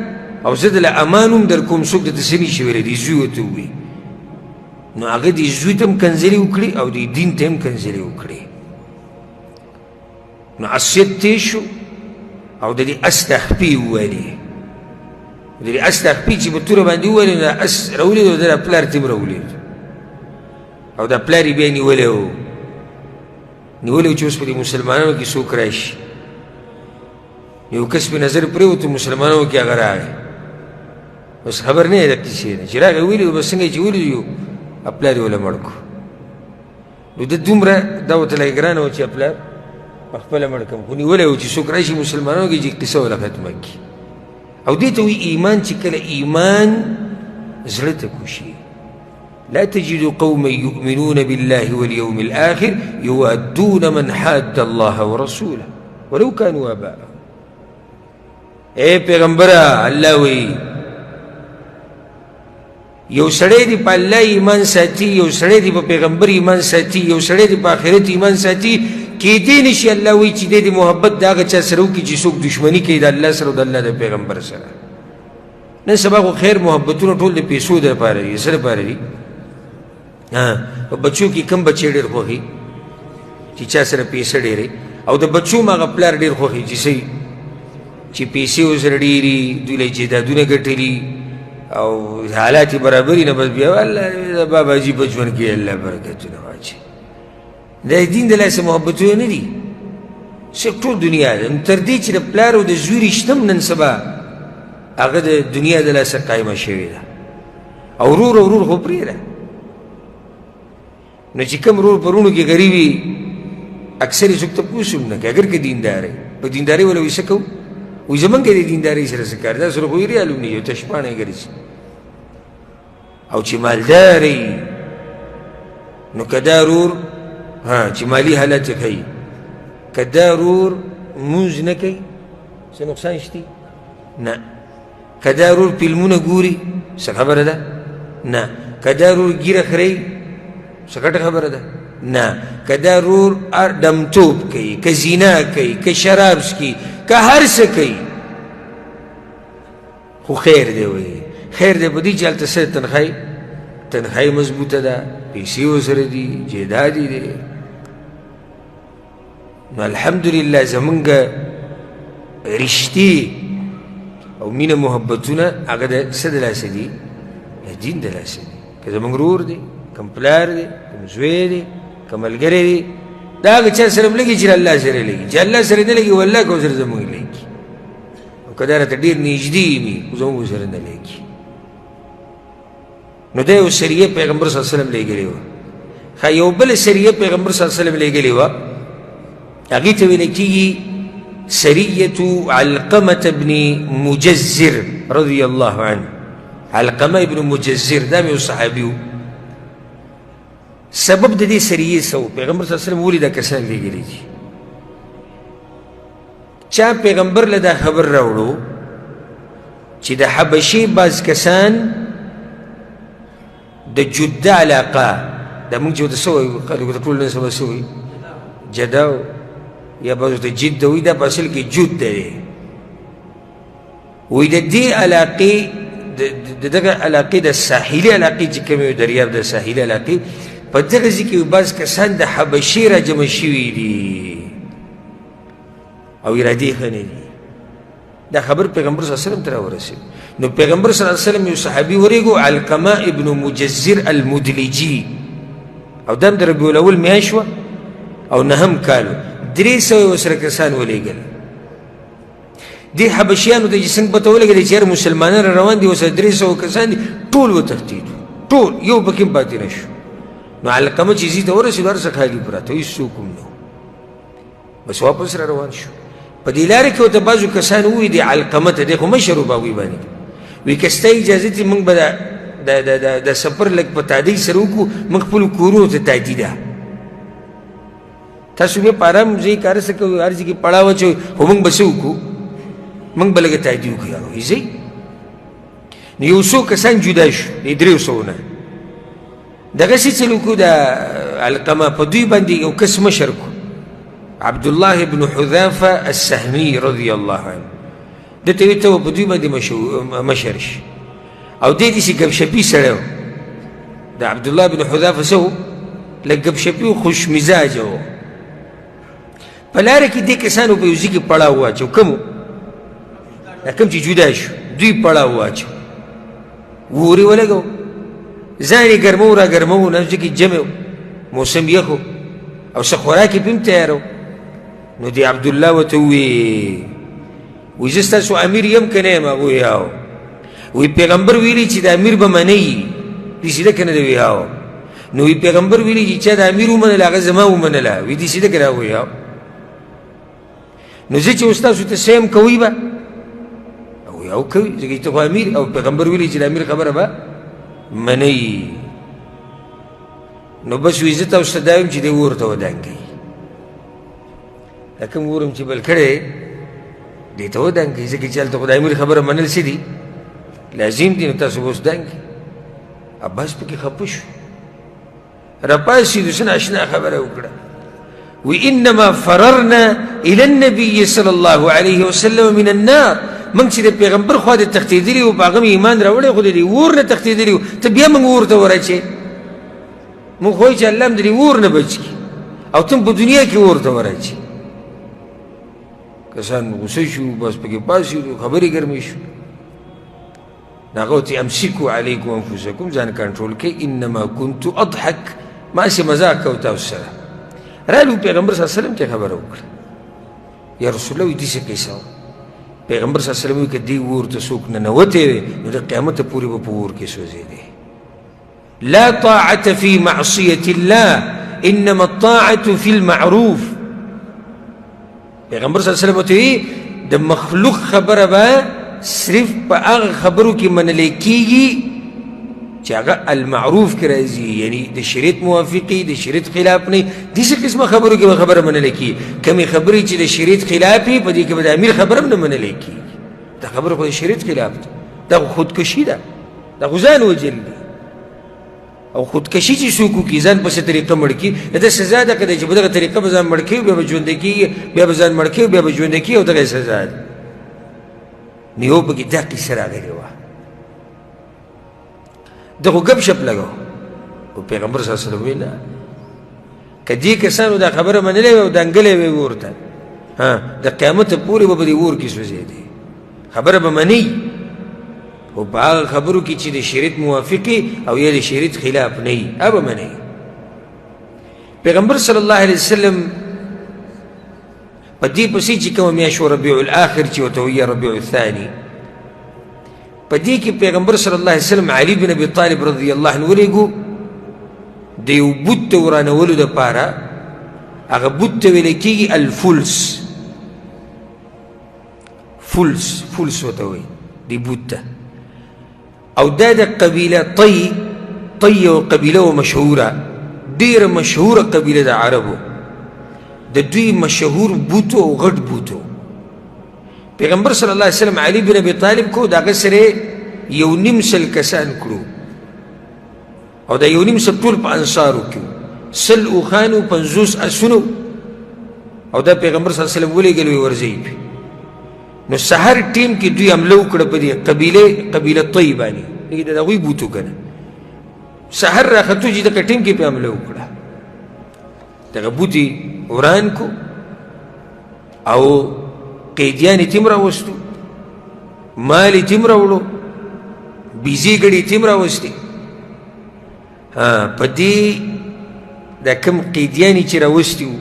او زه دله امان هم در کوم څوک درته څه نشي ویلی دې زوی ورته ووایي نو هغه دې زوی ته هم کنځلې وکړي او دې دین ته هم کنځلې وکړي نو اسید تېز شو او د دې اس ته خپې وویلې د دې اس ته خپې چې په توره باندې وویلې نو دا اس راولید او د دا پلار ته هم راولید او دا پلار یې بیا نیولی و نیولی و چې اوس په دې مسلمانانو کې څوک راشي یو کس په نظر پرېوتو مسلمانانو کې هغه راغی اوس خبر نه یې د کیسې نه چې راغی ویلي بس څنګه چې ویلي یو پلار یې وله مړ کړو نو ده دومره دا ورته لږ ګرانه وه چې پلار پخپله مړ کړم خو نیولی و چې څوک راشي مسلمانانو کې چې قصه وله ختمه کړي او دې ته وایي ایمان چې کله ایمان زړه ته کوشي لا تجد قوما يؤمنون بالله واليوم الآخر يوادون من حاد الله ورسوله ولو كانوا آباءهم اے پیغمبره الله وی یو سړی دی په الله ایمان ساتي یو سړی دی په پیغمبر ایمان ساتي یو سړی دی په آخرت ایمان ساتي کیدی نشي الله وی چې د محبت د هغه چا سره وکړي چې څوک دشمني کوي د الله سره او د الله د پیغمبر سره نن سبا خو خیر محبتونه ټول د پیسو دپاره دي څه دپاره دي په بچو کې کم بچی ډېر خوښي چې چا سره پیسه ډېرې او د بچو هم هغه پلار ډېر خوښي چې صحیح چې پیسې ورسره ډېري دوی له جایدادونه ګټلي او حالات یې برابر وي نه بس بیا الله باباجي په ژوند کې الله برکتونه واچوي د دین د لاسه محبتونه نه دي صرف ټول دنیا ده نو تر دې چې د پلار او د زوی رشته هم نن سبا هغه د دنیا د لاسه قایمه شوې ده او ورور خو پرېږده نو چې کوم ورور په وروڼو کې غریب وي اکثر یې څوک تپوس هم نه کوي اګر که دینداری په دیندارۍ وله وایي څه کوو وایي زمونږ د دیندارۍ سره څه کار دا سره خو یې ریالو نه یو تشپاڼه یې ګرځي او چې مالدار نو که دا ورور چې مالي حالت یې ښیي که دا ورور مونځ نه کوي څه نقصان شته نه که دا ورور فلمونه ګوري څه خبره ده نه که دا ورور ګیره خوري څه ګټه خبره ده نه که دا ورور ډمتوب کوي که زنا کوي که شراب څکي که هر څه کوي خو خیر دی وایي خیر دی په دې چې هلته څه تنخواهي مضبوطه ده پیسې ورسره دي جایداد یې دی نو الحمدلله زمونږ رشتې او مینه محبتونه هغه د څه د لاسه دي د دین د لاسه دي که زمونږ ورور دی کم پلار دی کم زوی دی که ملګری دی دا هغه چا سره هم لګي چې الله سره لګي چې الله سره نه لګي والله که سره زمونږ لګي او که دا راته ډېر نږدې وي خو زمونږ سره نه لګي نو دا یو سریه پیغمبر صلی الله علیه وسلم لېږلې وه. ښه یو بله سریه پیغمبر صلی الله علیه وسلم لېږلې وه، هغې ته ویل کېږي سریة علقمة بن مجزر رضی الله عنه. علقمه ابن مجزر دا مې یو صحابي و. سبب د دې سریې څه و؟ پیغمبر صلی الله علیه وسلم ولې دا کسان لېږلي دي؟ چا پیغمبر له دا خبر راوړو چې د حبشې بعض کسان د جده علاقه، دا مونږ چې ورته څه وایو خلکو ته ټول نن سبا څه وایي؟ جده یا بعض ورته جده وایي، دا په اصل کې جده دی. وایي د دې علاقې د دغه علاقې د ساحلي علاقې چې کومې وي، دریاب د ساحلي علاقې، په دغه ځای کې بعض کسان د حبشې را جمع شوي دي او ارادې ښه نه دي. دا خبر پیغمبر صلی الله علیه وسلم ته راورسېد. نو پیغمبر صلی الله علیه وسلم یو صحابي ورېږو علقمه ابن مجزر المدلجي، او دا هم د ربیع الاول میاشت وه او نهم کال و. 300 ورسره کسان ولېږل. دې حبشیانو ته چې څنګه پته ولګېده چې یاره مسلمانان را روان دي، ورسره 300 کسان دي، ټول وتښتېدو، ټول یو پکې هم پاتې نه شو. نو علقمه چې ځي ته ورسېدو، هر څه خالي پراته، هېڅ څوک هم نه و. بس واپس را روان شو. په دې لارې کې ورته بعضو کسان ووایي د علقمه ته، دی خو مشر و په هغوی باندې، وایي که ستا اجازه دي موږ به د سفر لږ په تادۍ سره وکړو، موږ خپلو کورونو ته تادي ده، تاسو بیا په ارام ځای کې هر څه کوئ، هر ځای کې پړاو اچوئ، خو موږ به څه وکړو؟ موږ به لږه تادي وکړو. یارو ځئ. نو یو څو کسان جدا شو د 300 نه. دغسې څه وکړو، د علقمه په دوی باندې یو کس مشر کړو، عبدالله بن حذافه السهمي رضی الله عنه. ده ته ویل ته به په دوی باندې مشر شي. او دی داسې ګپشپي سړی و. د عبدالله بن حذافه څه و؟ لږ ګپشپي و، خوش مزاجه و. په لاره کې دې کسانو په یو ځای کې پړاو واچو. کوم و؟ دا کوم چې جدا شو، دوی پړاو واچو، ورې ولګو، ځان یې ګرمو را ګرمو، نو ځکه جمع و، موسم یخ و او څه خوراک یې پې هم تیار و. نو دی عبدالله ورته ووایي، وایي زه ستاسو امیر یم که نه یم؟ هغه وایي هاو. وایي پیغمبر ویلي چې د امیر به منئ، داسې ده که نه ده؟ وایي هاو. نو وایي پیغمبر ویلي چې چا د امیر ومنله هغه زما ومنله، وایي داسې ده که نه؟ وایي هاو. نو زه چې اوس تاسو ته څه یم کوئ به؟ وایي هاو کوي، ځکه چې ته خو امیر، او پیغمبر ویلي چې د امیر خبره به منئ. نو بس وایي زه تاسو ته دا وایم چې دی اور ته ودانګئ. دا کوم اور م چې بل کړی دې ته ودانګئ، ځکه چې هلته خو د امیر خبره منل څه دي؟ لازم دي. نو تاسو به اوس دانګئ. عباس پکې خفه شو، راپاڅېدو، څه ناشنا خبره وکړه. وی انما فررنا الى النبي صلی الله علیه وسلم من النار. موږ چې د پیغمبر خوا د تښتېدلي وو، په هغه مې ایمان راوړی، خو د دې اور نه تښتېدلي وو، ته بیا موږ اور ته ورچې. موږ خو وایو چې الله هم د دې اور نه بچ کړي، او ته په دنیا کې اور ته ورچې. کسان غوسه شو، بس پکې پاڅېدو، خبرې ګرمې شو. هغه ورته امسکو علیکم انفسکم، ځان کنټرول کړئ، انما کنت اضحک، ما هسې مذاق کوو تاسو سره. رالو پیغمبر صلی الله علیه وسلم ته خبره وکړه، یا رسول الله وایي داسې قیصه وه. پیغمبر صلی الله علیه وسلم وایي که دې اور ته څوک ننوتی وی، نو د قیامته پورې به په اور کې سوځېدی. لا طاعة في معصية الله انما الطاعة في المعروف. پیغمبر صلی الله علیه وسلم ورته وایي د مخلوق خبره به صرف په هغه خبرو کې منلی کېږي چې هغه المعروف کې راځي، یعنی د شریعت موافقي، د شریعت خلاف نه. داسې قسمه خبرو کې به خبره منلی کېږي. کمې خبرې چې د شریعت خلاف وي، په دې کې به د امیر خبره هم نه منلی کېږي. دا خبره خو د شریعت خلاف ده، دا خو خودکشي ده، دا خو ځان وجل دی. او خودکشي چې څوک وکړي، ځان په څه طریقه مړ کړي، د ده سزا ده که چې په دغه طریقه به ځان مړ کوي، بیا به ژوندی کېږي، بیا به ځان مړ کوي، بیا به ژوندی کېږي، او دغه یې سزا ده. نو یو پکې دا قصه راغلې وه. ده خو ګپ شپ لګو، خو پیغمبر صلی الله علیه وسلم وایي نه، که دې کسانو دا خبره منلې وی او دنګلې وی اور ته، د قیامته پورې به په دې اور کې سوځېدې. خبره به مني، خو په هغه خبرو کې چې د شریعت موافقي او یا د شریعت خلاف نه وي، هغه به مني. پیغمبر صلی الله علیه وسلم په دې پسې چې کومه میاشت ربیع الاخر چې ورته وایي ربیع الثاني، په په دې کې پیغمبر صلی الله علیه وسلم علي بن ابي طالب رضی الله عنه ولېږو د یو بت ته ورانولو دپاره. هغه بت ته ویلی کېږي الفلس. فلس ورته وایي دې بت ته. او دا د قبیله طی یوه قبیله وه مشهوره، ډېره مشهوره قبیله د عربو، د دوی مشهور بوتو او غټ بوتو. پیغمبر صلی الله علیه وسلم علي بن ابي طالب کو د هغه سره 1.5 کسان کړو، او دا 1.5 ټول په انصارو کې 100 اوښانو 50 اسونو. او دا پیغمبر صلی الله علیه وسلم ولېږل وی ورځئ. نو سحر ټیم کې دوی حمله وکړه په دې قبیله طی باندې، لکه د هغوی بوتو که نه. سحر راختو چې دغه ټیم کې پې حمله وکړه، دغه بوت یې وران کو او قیدیان یې تیم راوستو، مال یې تیم راوړو، بیزې ګړې یې تیم راوستې. په دې دا کوم قیدیان یې چې راوستي وو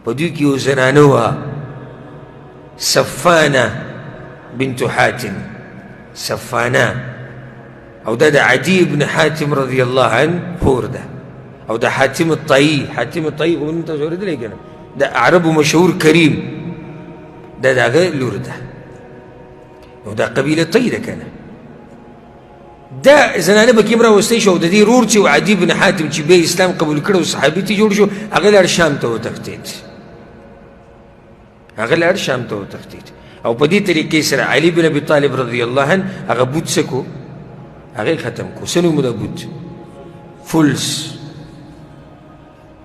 په دوی کې یو زنانه وه، صفانه بنت حاتم. صفانه او دا د عدي بن حاتم رضی الله عنه خور ده، او د حاتم الطایی. حاتم الطایی خو نن تاسو اورېدلی که نه، د عربو مشهور کریم، دا د هغه لور ده. نو دا قبیله طی ده که نه. دا زنانه به کې هم راوستی شو، او د دې رور چې عدي بن حاتم چې بیا اسلام قبول کړی او صحابي ته جوړ شو، هغه لاړ شام ته وتښتېد. او په دې طریقې سره علي بن ابي طالب رضی الله عنه هغه بوت څه کو، هغه ختم کو. څه نوم د بوت؟ فلس.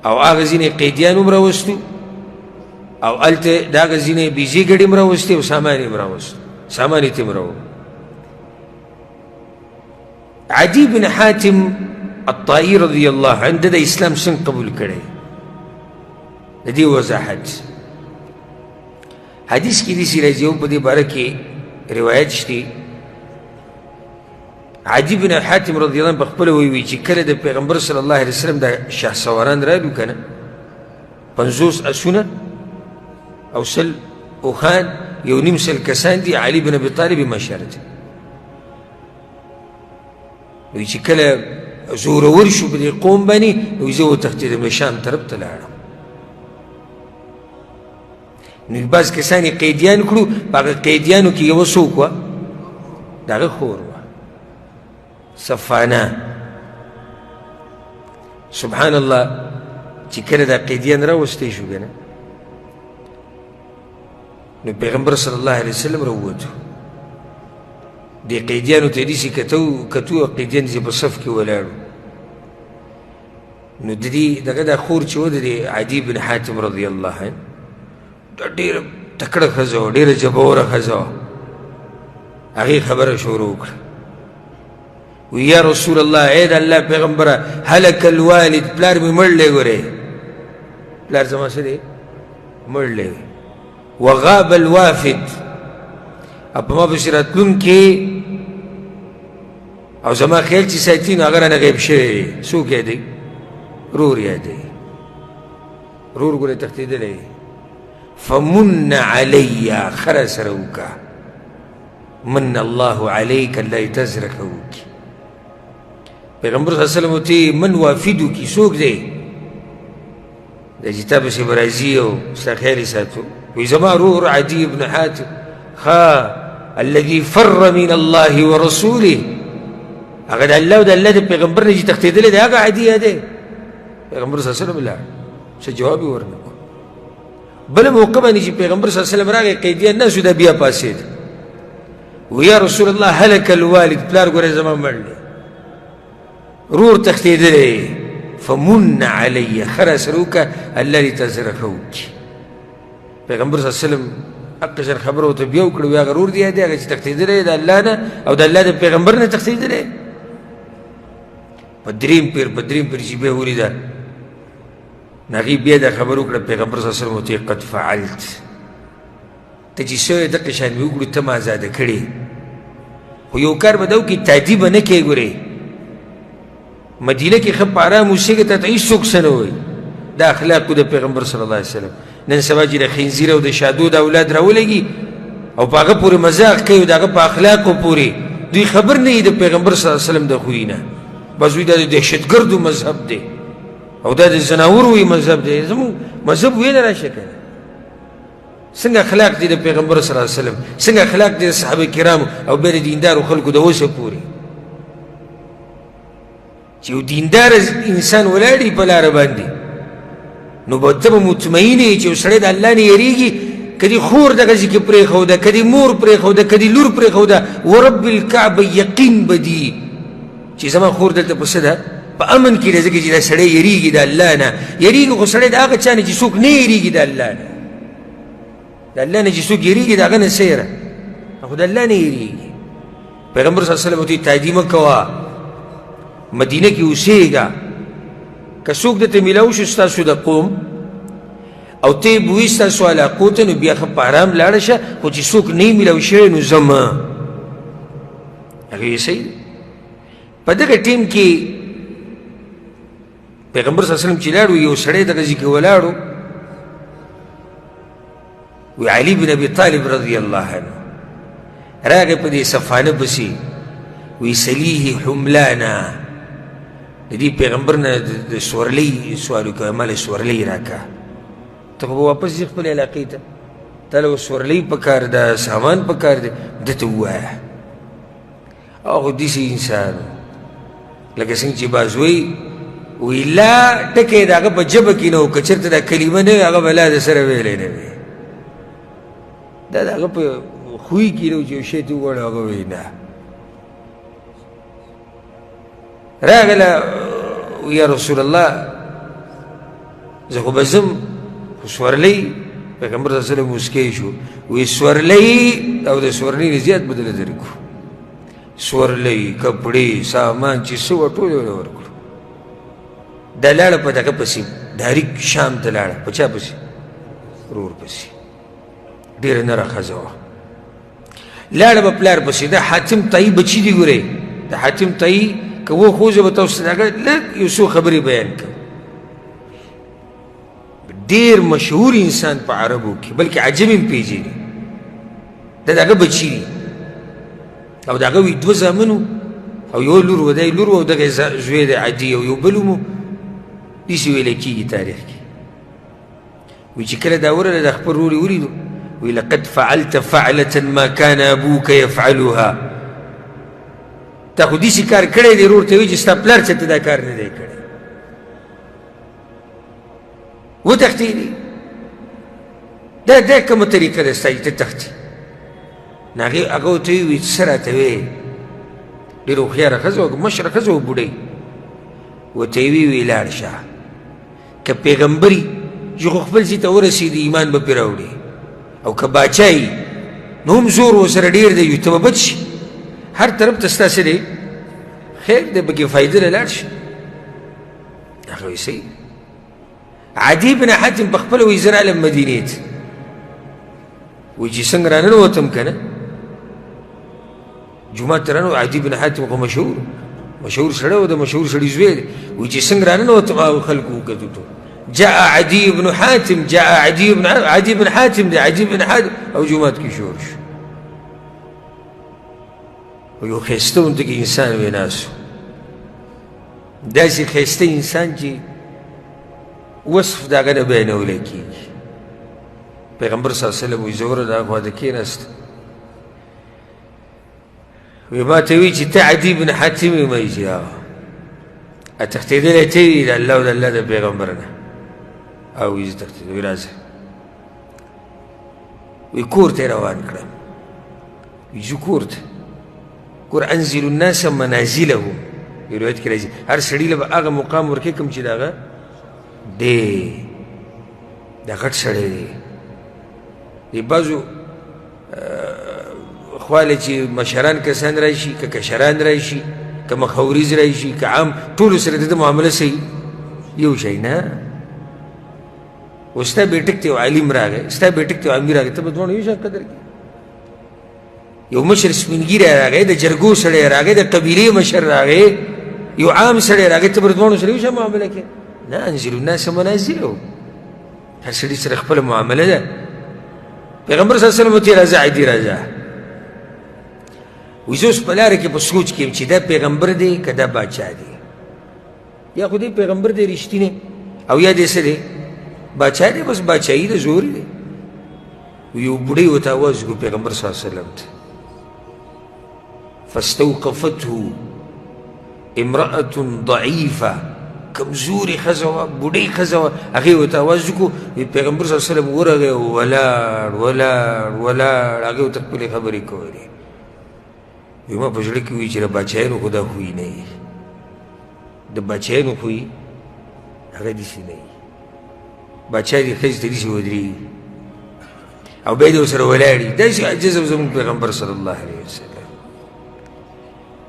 او هغه ځینې قیدیان هم راوستو، او هلته د هغه ځینې بیزې ګډې هم راوستې، او سامان یې هم راوستو، سامان یې ته هم راوړو. عدي بن حاتم الطائي رضی الله عنه د اسلام څنګه قبول کړی، د دې وضاحت حدیث کې داسې راځي، او په دې باره کې روایت شته. عدي بن حاتم رضی الله عنه په خپله ویي چې کله د پیغمبر صلی الله علیه وسلم د شهسواران رالو که نه، 50 اسونه او 100 اوښان، 1.5 کسان دي، علي بن ابي طالب یې مشر دی. وایي چې کله زورور شو په دې قوم باندې، نو زه وتښتېدم، د شام طرف ته لاړم. نو بعض کسان یې قیدیان کړو، په هغه قیدیانو کې یوه څوک وه، د هغه خور وه صفانه. سبحان الله، چې کله دا قیدیان راوستی شو که نه، نو پیغمبر صلی الله علیه وسلم راووتو. دې قیدیانو ته یې داسې کتو، او قیدیان چې په صف کې ولاړو. نو د دې دغه دا خور چې و د دې عدي بن حاتم رضی الله عنه، دا ډېره تکړه ښځه وه، ډېره جبوره ښځه وه. هغې خبره شروع کړه، وی یا رسول الله، ای د الله پیغمبره، هلک الوالد، پلار مې مړ دی. ګورې پلار زما څه دی؟ مړ دی. وغاب الوافد، او په ما پسې راتلونکي او زما خیال چې ساتي، نو هغه رانه غیب شوی. څوک یادوي؟ رور یادوي. رور ګورې تښتېدلی. فمن علی، خره سره وکړه. من الله علیک، الله یې تزرکه وکړي. پیغمبر صلی الله علیه وسلم ورته من وافدو کی، څوک دی؟ دا چې تا پسې به راځي او ستا خیال یې ساتو. وایي زما رور عدي بن حاتم. الذي فر من الله ورسوله، هغه د الله او د الله د پیغمبر نه چې تښتېدلی دی، هغه عدي دی. پیغمبر صلی الله علیه وسلم لاړ، څه جواب یې ورنه کړ. بله موقع باندې چې پیغمبر صلی الله علیه وسلم راغی، قیدیان ناست دا بیا پاڅېد. وی یا رسول الله، هلک الوالد، پلار ګورې زما مړ دی، رور تښتېدلی. فمن علی، خره سره وکړه، الله دې تا سره ښه وکړي. پیغمبر صلی الله علیه وسلم حق شر خبره ورته بیا وکړه، وی هغه رور دی دی، هغه چې تښتېدلی د الله نه او د الله د پیغمبر نه تښتېدلی. په دریم پیر چې بیا ولیده، نو هغې بیا دا خبره وکړه. پیغمبر صلی الله علیه وسلم ورته قد فعلت، ته چې شوی دقې شان مې وکړو، ته ما ازاده کړې. خو یو کار به دا وکړي، تعدي به نه کوې. ګورې مدینه کې ښه په ارام اوسېږي، تا ته هېڅوک څه نه وایي. دا اخلاق د پیغمبر صلی الله علیه وسلم. نن سبا چې د خنزیر او د شادو د اولاد راولېږي، او په هغه پورې مذاق کوي، د هغه په اخلاقو پورې دوی خبر نه وي د پیغمبر صلی الله علیه وسلم د خوی نه، بس دوی دا د دهشتګردو مذهب دی او دا د زناورو مذهب دی. زموږ مذهب ویې نه راشه که نه، څنګه اخلاق دي د پیغمبر صلی الله علیه وسلم، څنګه اخلاق دي د صحابه کرامو او بیا د دیندارو خلکو د اوسه پورې. چې یو دیندار انسان ولاړ په لاره باندې نو به ته به مطمئن یې چې یو سړی د الله نه یېرېږي، که دې خور دغسې کې پرېښوده، که دې مور پرېښوده، که دې لور پرېښوده، ورب الکعبه یقین به دي چې زما خور دلته په څه ده، په امن کې ده، ځکه چې دا سړی یېرېږي د الله نه. یېرېږي خو سړی د هغه چا نه چې څوک نه یېرېږي د الله نه، د الله نه چې څوک یېرېږي د هغه نه څه یېره، خو د الله نه یېرېږي. پیغمبر صلی الله علیه وسلم ورته تعدي مه کوه، مدینه کې اوسېږه، که څوک درته میلاو شو ستاسو د قوم او ته یې بویي ستاسو علاقو ته، نو بیا ښه په ارام لاړه شه، خو چې څوک نه یې میلاو شوی نو ځه مه. هغه یې صحیح دی. په دغه ټیم کې پیغمبر صلی الله علیه وسلم چې لاړو، یو سړی دغه ځای کې ولاړو، وی علي بن ابي طالب رضی الله عنه راغی په دې صفانه پسې، وی سلیه حملانا، د دې پیغمبر نه د سورلۍ سوال وکړه، ماله سورلۍ راکړه. ته خو به واپس ځې خپلې علاقې ته، تا له سورلۍ پکار ده، سامان پکار دی، ده ته ووایه. او خو داسې انسان لکه څنګه چې باز وایي، وی لا ټکی د هغه په ژبه کې نه و، که چېرته دا کلمه نه وي هغه به لا د سره ویلی نه وي، دا د هغه په خوی کې نه و چې یو شی ته ووایي هغه وایي نه. راغله یا رسول الله زه خو به ځم، خو سورلۍ پیغمبر صلی الله علیه وسلم مسکی شو، وی سورلۍ او د سورلۍ نه زیات بدله درکړو، سورلۍ کپړې سامان چې څه وه ټول یې ورکړو. دا لاړه په دغه پسې ډایرک شام ته لاړه، په چا پسې؟ ورور پسې، ډېره نره ښځه وه. لاړه به پلار پسې، دا حاتم طایي بچي دي ګورئ، د حاتم طایي که و خو زه به تاسو ته هغه لږ یو څو خبرې بیان کړم. ډېر مشهور انسان په عربو کې، بلکې عجم هم پېژني، دا د هغه بچي دي او د هغه وي دوه زامن او یو لور و، دی لور و او دغه زوی دی عدي، او یو بل هم داسې ویلی کېږي تاریخ کې. وایي چې کله دا ورغله د خپل ورور یې ولیدو، وایي لقد فعلت فعلة ما كان ابوك يفعلها، تا خو داسې کار کړی دی، ورور ته وایي چې ستا پلار چېرته دا کار نه دی کړی. وتښتېدې، دا کومه طریقه ده ستا چې ته تښتې؟ نو هغه ورته وایي څه راته ویې، ډېره هوښیاره ښځه وه، مشره ښځه وه، بوډۍ. ورته یې ویې لاړ شه، که پیغمبري چې خو خپل ځای ته ورسېدي ایمان به پرې راوړي، او که باچا یي نو هم زور ورسره ډېر دی، ته به بد شي، هر طرف ته ستا څه دی خیر دی، پکې فایده له لاړ شي. هغه وایي صحیح. عدي بن حاتم په خپله وایي زه رالم مدینې ته، وایي چې څنګه راننوتم که نه جومات ته راننوتم. عدي بن حاتم خو مشهور سړی و، د مشهور سړي زوی دی. وایي چې څنګه راننوتم هغه خلکو وکتو ته، جاء عدي بن حاتم، جاء عدي بن حاتم دی، عدي بن حاتم، او جومات کې شور شو. او یو ښایسته غوندې انسان وی ناست و، داسې ښایسته انسان چې وصف د هغه نه بیانولی کېږي. پیغمبر صلی الله علیه وسلم وایي زه ورغلم هغه خوا ته کېناستم، وی ما ته وایي چې ته عدي بن حاتم یې؟ ما وایي چې هغه تښتېدلی ته یې د الله او د الله د پیغمبر نه؟ او وایي زه تښتېدلی. وایي راځه، وایي کور ته یې روان کړم. وایي ځو کور ته، کور انزل الناس منازلهم، یو روایت کې راځي هر سړي له به هغه مقام ورکوي کوم چې د هغه دی، دا غټ سړی دی. د بعضو خواله چې مشران کسان راشي، که کشران راشي، که مخاوریز راشي، که عام، ټولو سره د ده معامله صحیح یو شی نه. اوس ستا بیټک ته یو عالم راغی، ستا بیټک ته یو امیر راغی، ته به دواړو یو شان قدر کړي. یو مشر سپین ږیری راغی، د جرګو سړی راغی، د قبیلې مشر راغی، یو عام سړی راغی، ته به د دواړو سره یو شان معامله کوې؟ نه، انزلوا الناس منازلهم، هر سړي سره خپله معامله ده. پیغمبر صلی الله علیه وسلم ته راځه عادي راځه وایي زه اوس په لاره کې په سوچ کې یم چې دا پیغمبر دی که دا باچا دی یا خو دی پیغمبر دی رښتینی او یا دی څه دی باچا دی بس باچایي د زور دی یو بوډۍ ورته اواز وکړو پیغمبر صلی الله علیه وسلم ته فاستوقفته امرأة ضعیفه کمزورې ښځه وه بوډۍ ښځه وه هغې ورته اواز وکړو پیغمبر صلی الله علیه وسلم ورغی ولاړ ولاړ ولاړ هغې ورته خپلې خبرې کولې وایي ما په زړه کې وایي چې د باچایانو خو دا خوی نه وي د باچایانو خوی هغه داسې نه وي باچا دې ښځې ته داسې ودرېږي او بیا دې ورسره ولاړي داسې عجز او زموږ پیغمبر صلی الله علیه وسلم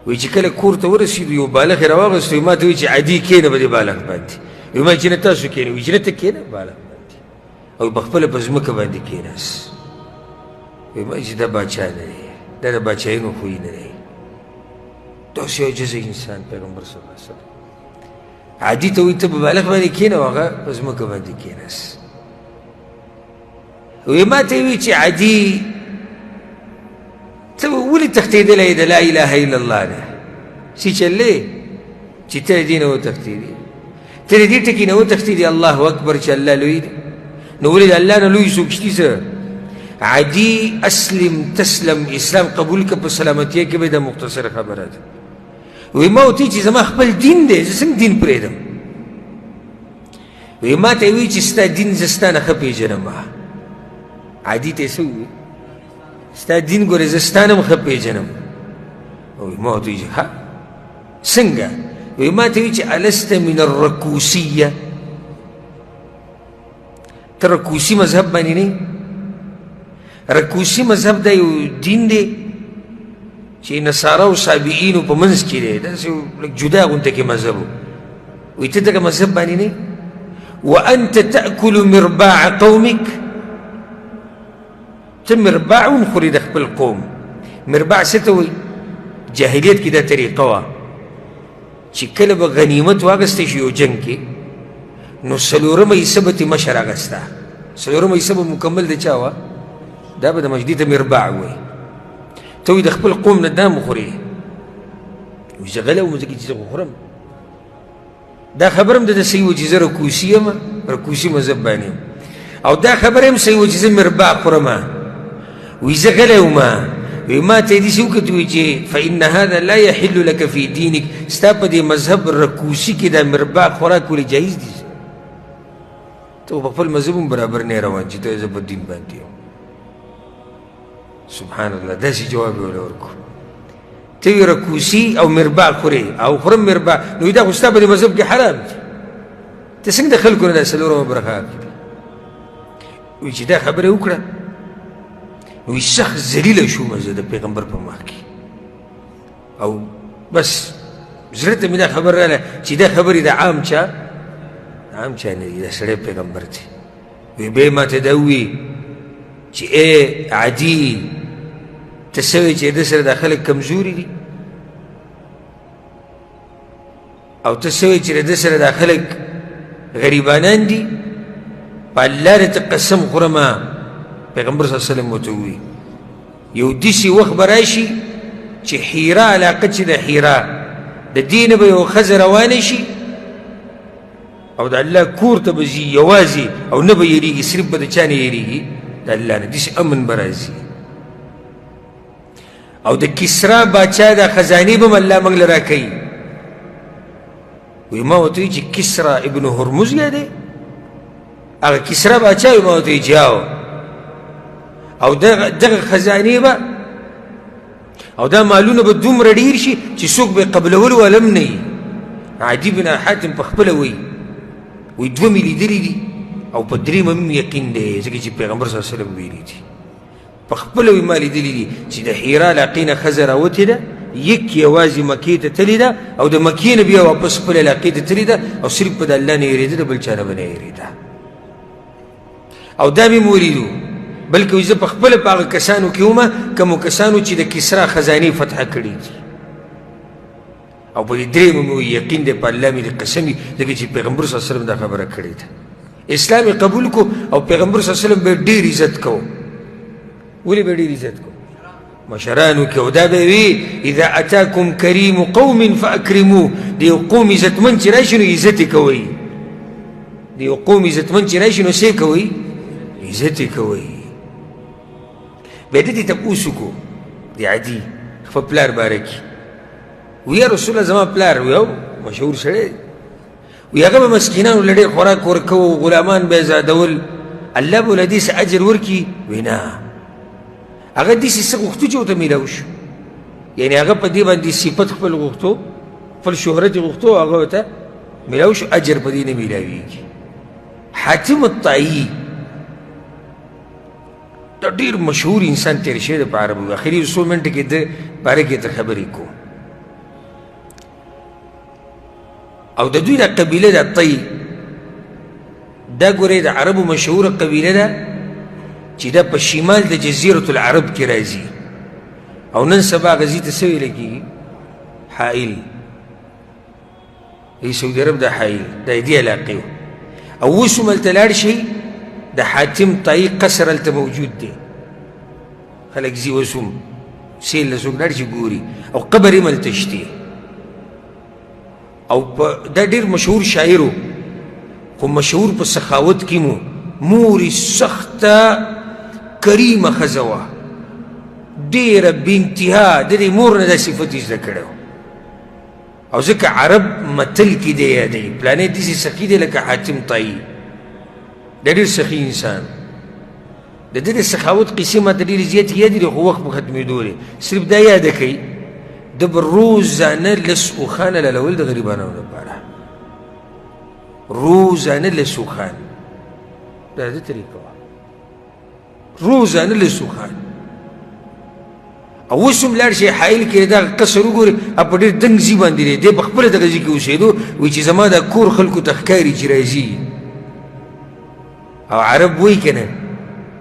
وایي چې کله کور ته ورسېدو یو بالغ یې راواغېستو وایي ما ته وایي چې عادي کښېنه په دې بالغ باندې وایي ما چې نه تاسو کښېنئ وایي چې نه ته کښېنه بالغ باندې او په خپله په ځمکه باندې کښېناست وایي ما چې دا باچا نه دی دا د باچایانو خوی نه دی داسې عاجزه انسان پیغمبر صلی الله علیه وسلم عادي ته وایي ته په بالغ باندې کښېنه او هغه په ځمکه باندې کښېناست وایي ما ته یې وایي چې عادي ته ولې تښتېدلی د لا اله الا الله نه څه چلې چې ته د دې نه وتښتېدې ته د دې ټکي نه وتښتېدې الله اکبر چې الله لوی دی نو ولې د الله نه لوی څوک شتي څه عادي اسلم تسلم اسلام قبول که په سلامتیه کې به دا مختصره خبره ده وایي ما ورته چې زما خپل دین دی زه څنګه دین پرېږدم وایي ما ته یې وایي چې ستا دین زه ستا نه ښه پېژنم عادي ته یې څه ووایي ستا دین ګورې زه ستا نه هم ښه پېژنم وایي ما ورته وایي چې ها څنګه وایي ما ته وایي چې الست من الرکوسیه ته رکوسي مذهب باندې نه رکوسي مذهب دا یو دین دی چې نصارا او صابئینو په منځ کې دی داسې لږ جدا غونته کې مذهب وایي ته دغه مذهب باندې نه وانت تاکل مرباع قومک ته مرباع هم خوري د خپل قوم مرباع څه ته وایي جاهلیت کې دا طریقه وه چې کله به غنیمت واخیستی شي یو جنګ کې نو څلورمه حصه به ترې مشر اخیسته څلورمه حصه به مکمل د چا وه دا به د مجدي ته مرباع وایي ته وایي د خپل قوم نه دا م خورې وایي زه غلی وم ځکه چې زه خو خورم دا خبره هم د ده صحیح وه چې زه رکوسي یم رکوسي مذهب باندې یم او دا خبره هم صحیح وه چې زه مرباع خورم وایي زه غلی وم وایي ما ته یې داسې وکتل وایي چې فإن هذا لا يحل لك في دینک ستا په دې مذهب رکوسي کې دا مرباع خوراک ولې جایز دي ته په خپل مذهب هم برابر نه روان چې ته زه په دین باندې یم سبحان الله داسې جواب یې وله ورکړو ته وایي رکوسي او مرباع خورې او خورم مرباع نو دا خو ستا په دې مذهب کې حرام دي ته څنګه د خلکو نه دا څلورمه برخه اخلې وایي چې دا خبره یې وکړه وایي سخت ذلیله شوم زه د پیغمبر په مخ کې او بس زړه ته مې دا خبر راغله چې دا خبرې د عام چا نه دي دا سړی پیغمبر دی وایي بیا ما ته دا ووایي چې ای عادي ته څه وایې چې د سره دا خلک کمزوري دي او ته څه وایې چې د سره دا خلک غریبانان دي په الله دې ته قسم خورم پیغمبر صلی الله علیه وسلم ورته ووایي یو داسې وخت به راشي چې حیرا علاقه چې د حیرا د دې نه به یو ښځه روانه شي او د الله کور ته به ځي یوازې او نه به یېرېږي صرف به د چا نه یېرېږي د الله نه داسې امن به راځي او د کسرا باچا دا خزانې به م الله موږ له راکوي وایي ما ورته وایي چې کسرا ابن هرمز یادی هغه کسرا باچا وایي ما ورته وایي چې او دغه خزانې به او دا مالونه به دومره ډېر شي چې څوک به یې قبلولو ولم نه وي عدي بن حاتم په خپله وایي دوه مې لیدلي دي او په درېیمه هم یقین دی ځکه چې پیغمبر صلی الله علیه وسلم ویلي دي په خپله وایي ما لیدلي دي چې د حیرا علاقې نه ښځه راوتې ده یک یوازې مکې ته تلې ده او د مکې نه بیا واپس خپلې علاقې ته تلې ده او صرف په د الله نه یېرېده د بل چا نه به نه یېرېده او دا مې م ولیدو بلکې زه په خپله په هغه کسانو کې ومه کومو کسانو چې د کسرا خزانې فتحه کړي دي او په دې درېیمه مې وایي یقین دی په الله مې د قسم وي ځکه چې پیغمبر صلی الله علیه وسلم دا خبره کړې ده اسلام یې قبول کو او پیغمبر صلی الله علیه وسلم به ډېر عزت کو ولې به ډېر عزت کو مشرانو کې او دا به وي اذا اتاکم کریم قوم فاکرموه د یو قوم عزتمند چې راشي نو عزت یې کوئ د یو قوم عزتمند چې راشي نو څه یې کوئ عزت یې کوئ بیا د دې تپوس وکړو د عدي خپل پلار باره کې وی یا رسول الله زما پلار وی او مشهور سړی وی هغه به مسکینانو له ډېر خوراک ورکوو غلامان به یې زادول الله به له دې څه اجر ورکړي وی نه هغه داسې څه غوښتو چې ورته میلاو شو یعنې هغه په دې باندې صفت خپل غوښتو خپل شهرت یې غوښتو هغه ورته میلاو شو اجر په دې نه میلاویږي حاتم الطائي دا ډېر مشهور انسان تېر شوی دی په عربو اخري یو څو منټه کې د باره کې ته خبرې کوو او د دوی دا قبیله ده طي دا ګورئ د عربو مشهوره قبیله ده چې دا په شمال د جزیرة العرب کې راځي او نن سبا غزي ته څه ویلی کېږي حائل ای سعودي عرب دا حائل دا دې علاقې او اوس هم هلته لاړ شئ د حاتم طائي قصر هلته موجود دی خلک ځي اوس هم سیل له څوک لاړ شي ګوري او قبر هم هلته شته او دا ډېر مشهور شاعر و خو مشهور په سخاوت کې مو مورې سخته کریمه ښځه وه ډېره بېانتها د دې مور نه دا صفت یې زده کړی او ځکه عرب متل کې دی یادوي پلانی داسې سخي دی لکه حاتم طائي دا ډېر سخي انسان د ده د سخاوت قصې ماته ډېرې زیاتې یادې دي خو وخت په ختمېدو دی صرف دا یاده کوي ده به روزانه لس اوښانه للول د غریبانو لپاره روزانه لس اوښان دا ده طریقه وه روزانه لس اوښان او اوس هم لاړ شي حایل کې دغه قصر وګورې په ډېر دنګ ځي باندې دی دی په خپله دغه ځای کې اوسېدو وایي چې زما دا کور خلکو ته ښکاري چې راځي او عرب وایي که نه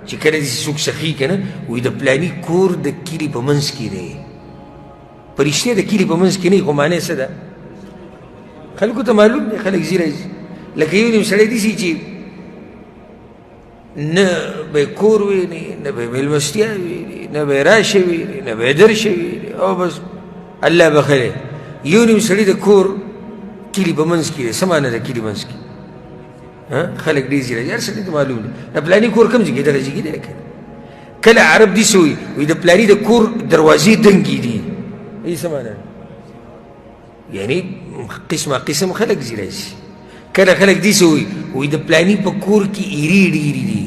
چې کله داسې څوک سخي که نه وایي د پلاني کور د کلي په منځ کې دی په رښتیا د کلي په منځ کې نه وي خو معنی څه ده خلکو ته معلوم دی خلک ځي راځي لکه یو نیم سړی داسې چې نه به کور ویني نه به مېلمستیا ویني نه به راشه ویني نه به درشه ویني او بس الله بخلی یو نیم سړي د کور کلي په منځ کې دی څه معنی ده کلي منځ کې خلک ډېر ځي راځي هر سړي ته معلوم دی د پلاني کور کوم ځای کې دغه ځای کې دی کله عرب داسې وایي د پلاني د کور دروازې دنګې دي ای څه معنی یعنی قسمه قسم خلک ځي راځي کله خلک داسې وایي د پلاني په کور کې ایرې ډېرې دي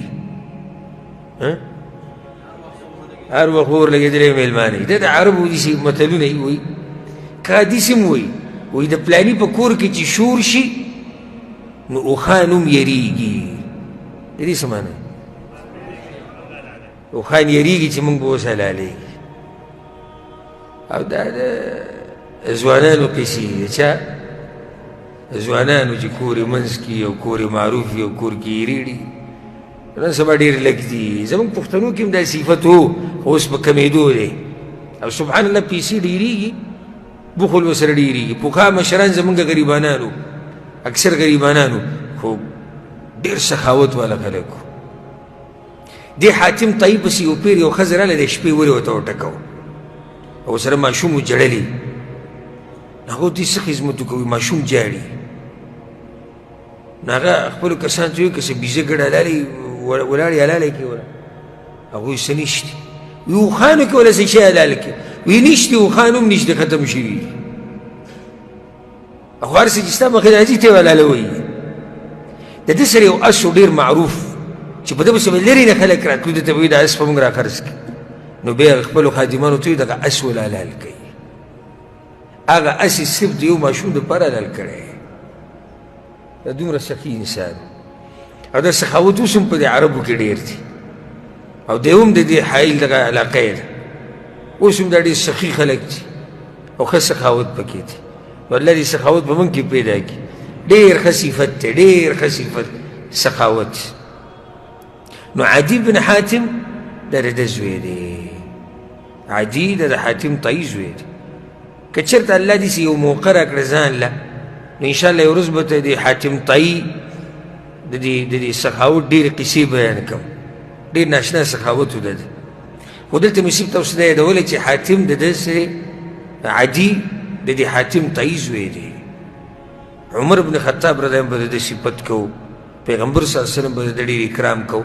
هر وخت اور لګېدلی مېلمانه د عربو داسې متلونه یې وایي که داسې هم وایي د پلاني په کور کې چې شور شي نو اوښان هم یریږي د دې څه معنی اوښان یریږي چې موږ به اوس حلالېږي او دا د ځوانانو قیسې د چا ځوانانو چې کور یې منځ کې او کور یې معروف وي او کور کې یې ریړي نن سبا ډېر لږ دي زموږ پښتنو کې هم دا صفت و خو اوس په کمېدو دی او سبحان الله پیسې ډېرېږي بخل ورسره ډېرېږي پخوا مشران زموږ غریبانانو اکثر غریبانانو خو ډېر سخاوت والا خلک وو دې حاتم طائي پسې یو پیر یو ښځه راغله د شپې ورې ورته وټکوه او سره ماشوم و جړلي هغه دې څه خدمت وکوي ماشوم جاړي نو هغه خپلو کسانو ته وایي که څه بیزه ګډ حلالې ولاړې حلاله کړي وله هغوی څه نشته وي اوښانو کې وله څه شی حلال کړي وي نشته اوښان هم نشته ختم شوي خو هر څه چې ستا مخې ته راځي ته یې حلالوئ د ده سره یو اس و ډېر معروف چې په ده پسې به لرې نه خلک راتلو ده ته به وایي دا اس په موږ راخرڅ کړي نو بیا خپلو خادمانو ته وایي دغه اس ول حلال کوي هغه اس یې صرف د یو ماشوم دپاره حلال کړی دا دومره سخي انسان او دا سخاوت اوس هم په دې عربو کې ډېر دي او دی هم د دې حایل دغه علاقه یې ده اوس هم دا ډېر سخي خلک دي او ښه سخاوت پکې دي والله دې سخاوت به موږ کې پیدا کړي ډېر ښه صفت دی ډېر ښه صفت سخاوت نو عدي بن حاتم دا د ده زوی دی عدي د حاتم طائي زوی دی که چېرته الله داسې یو موقع راکړه ځان له نو انشاءالله یو ورځ به ته د حاتم طائي د دې سخاوت ډېرې قصې بیان کړم ډېر ناشنا سخاوت و د ده خو دلته مې صرف تاسو ته دا یادولی چې حاتم د ده سره عدي د دې حاتم تعیز وی دی. عمر بن خطاب رضی الله عنه به د صفت کو، پیغمبر صلی الله علیه وسلم به د ډېر اکرام کو،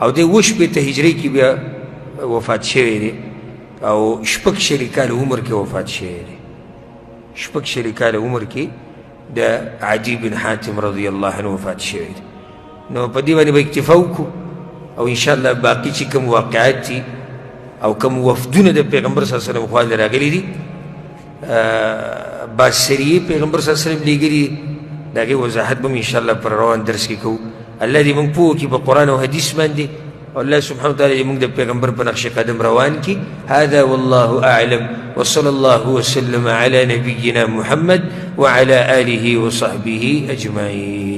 او د 8 هجري کې بیا وفات شوی دی او 6 کاله عمر کې وفات شوی دی. 6 کاله عمر کې د عدي بن حاتم رضی الله عنه وفات شوی دی. نو په دې باندې به اکتفا وکړو او انشاءالله باقي چې کوم واقعات دي او کوم وفدونه د پیغمبر صلی الله علیه وسلم خوا نه راغلي دي، باسریې پیغمبر صلی الله علیه وسلم لیږلي دي، د هغې وضاحت به م انشاءالله پر روان درس کې کوو. الله دې موږ پوه کړي په قرآن او حدیث باندې، او الله سبحانه وتعالی دې موږ د پیغمبر په نقش قدم روان کړي. هذا والله أعلم وصلى الله وسلم على نبينا محمد وعلى آله وصحبه أجمعين.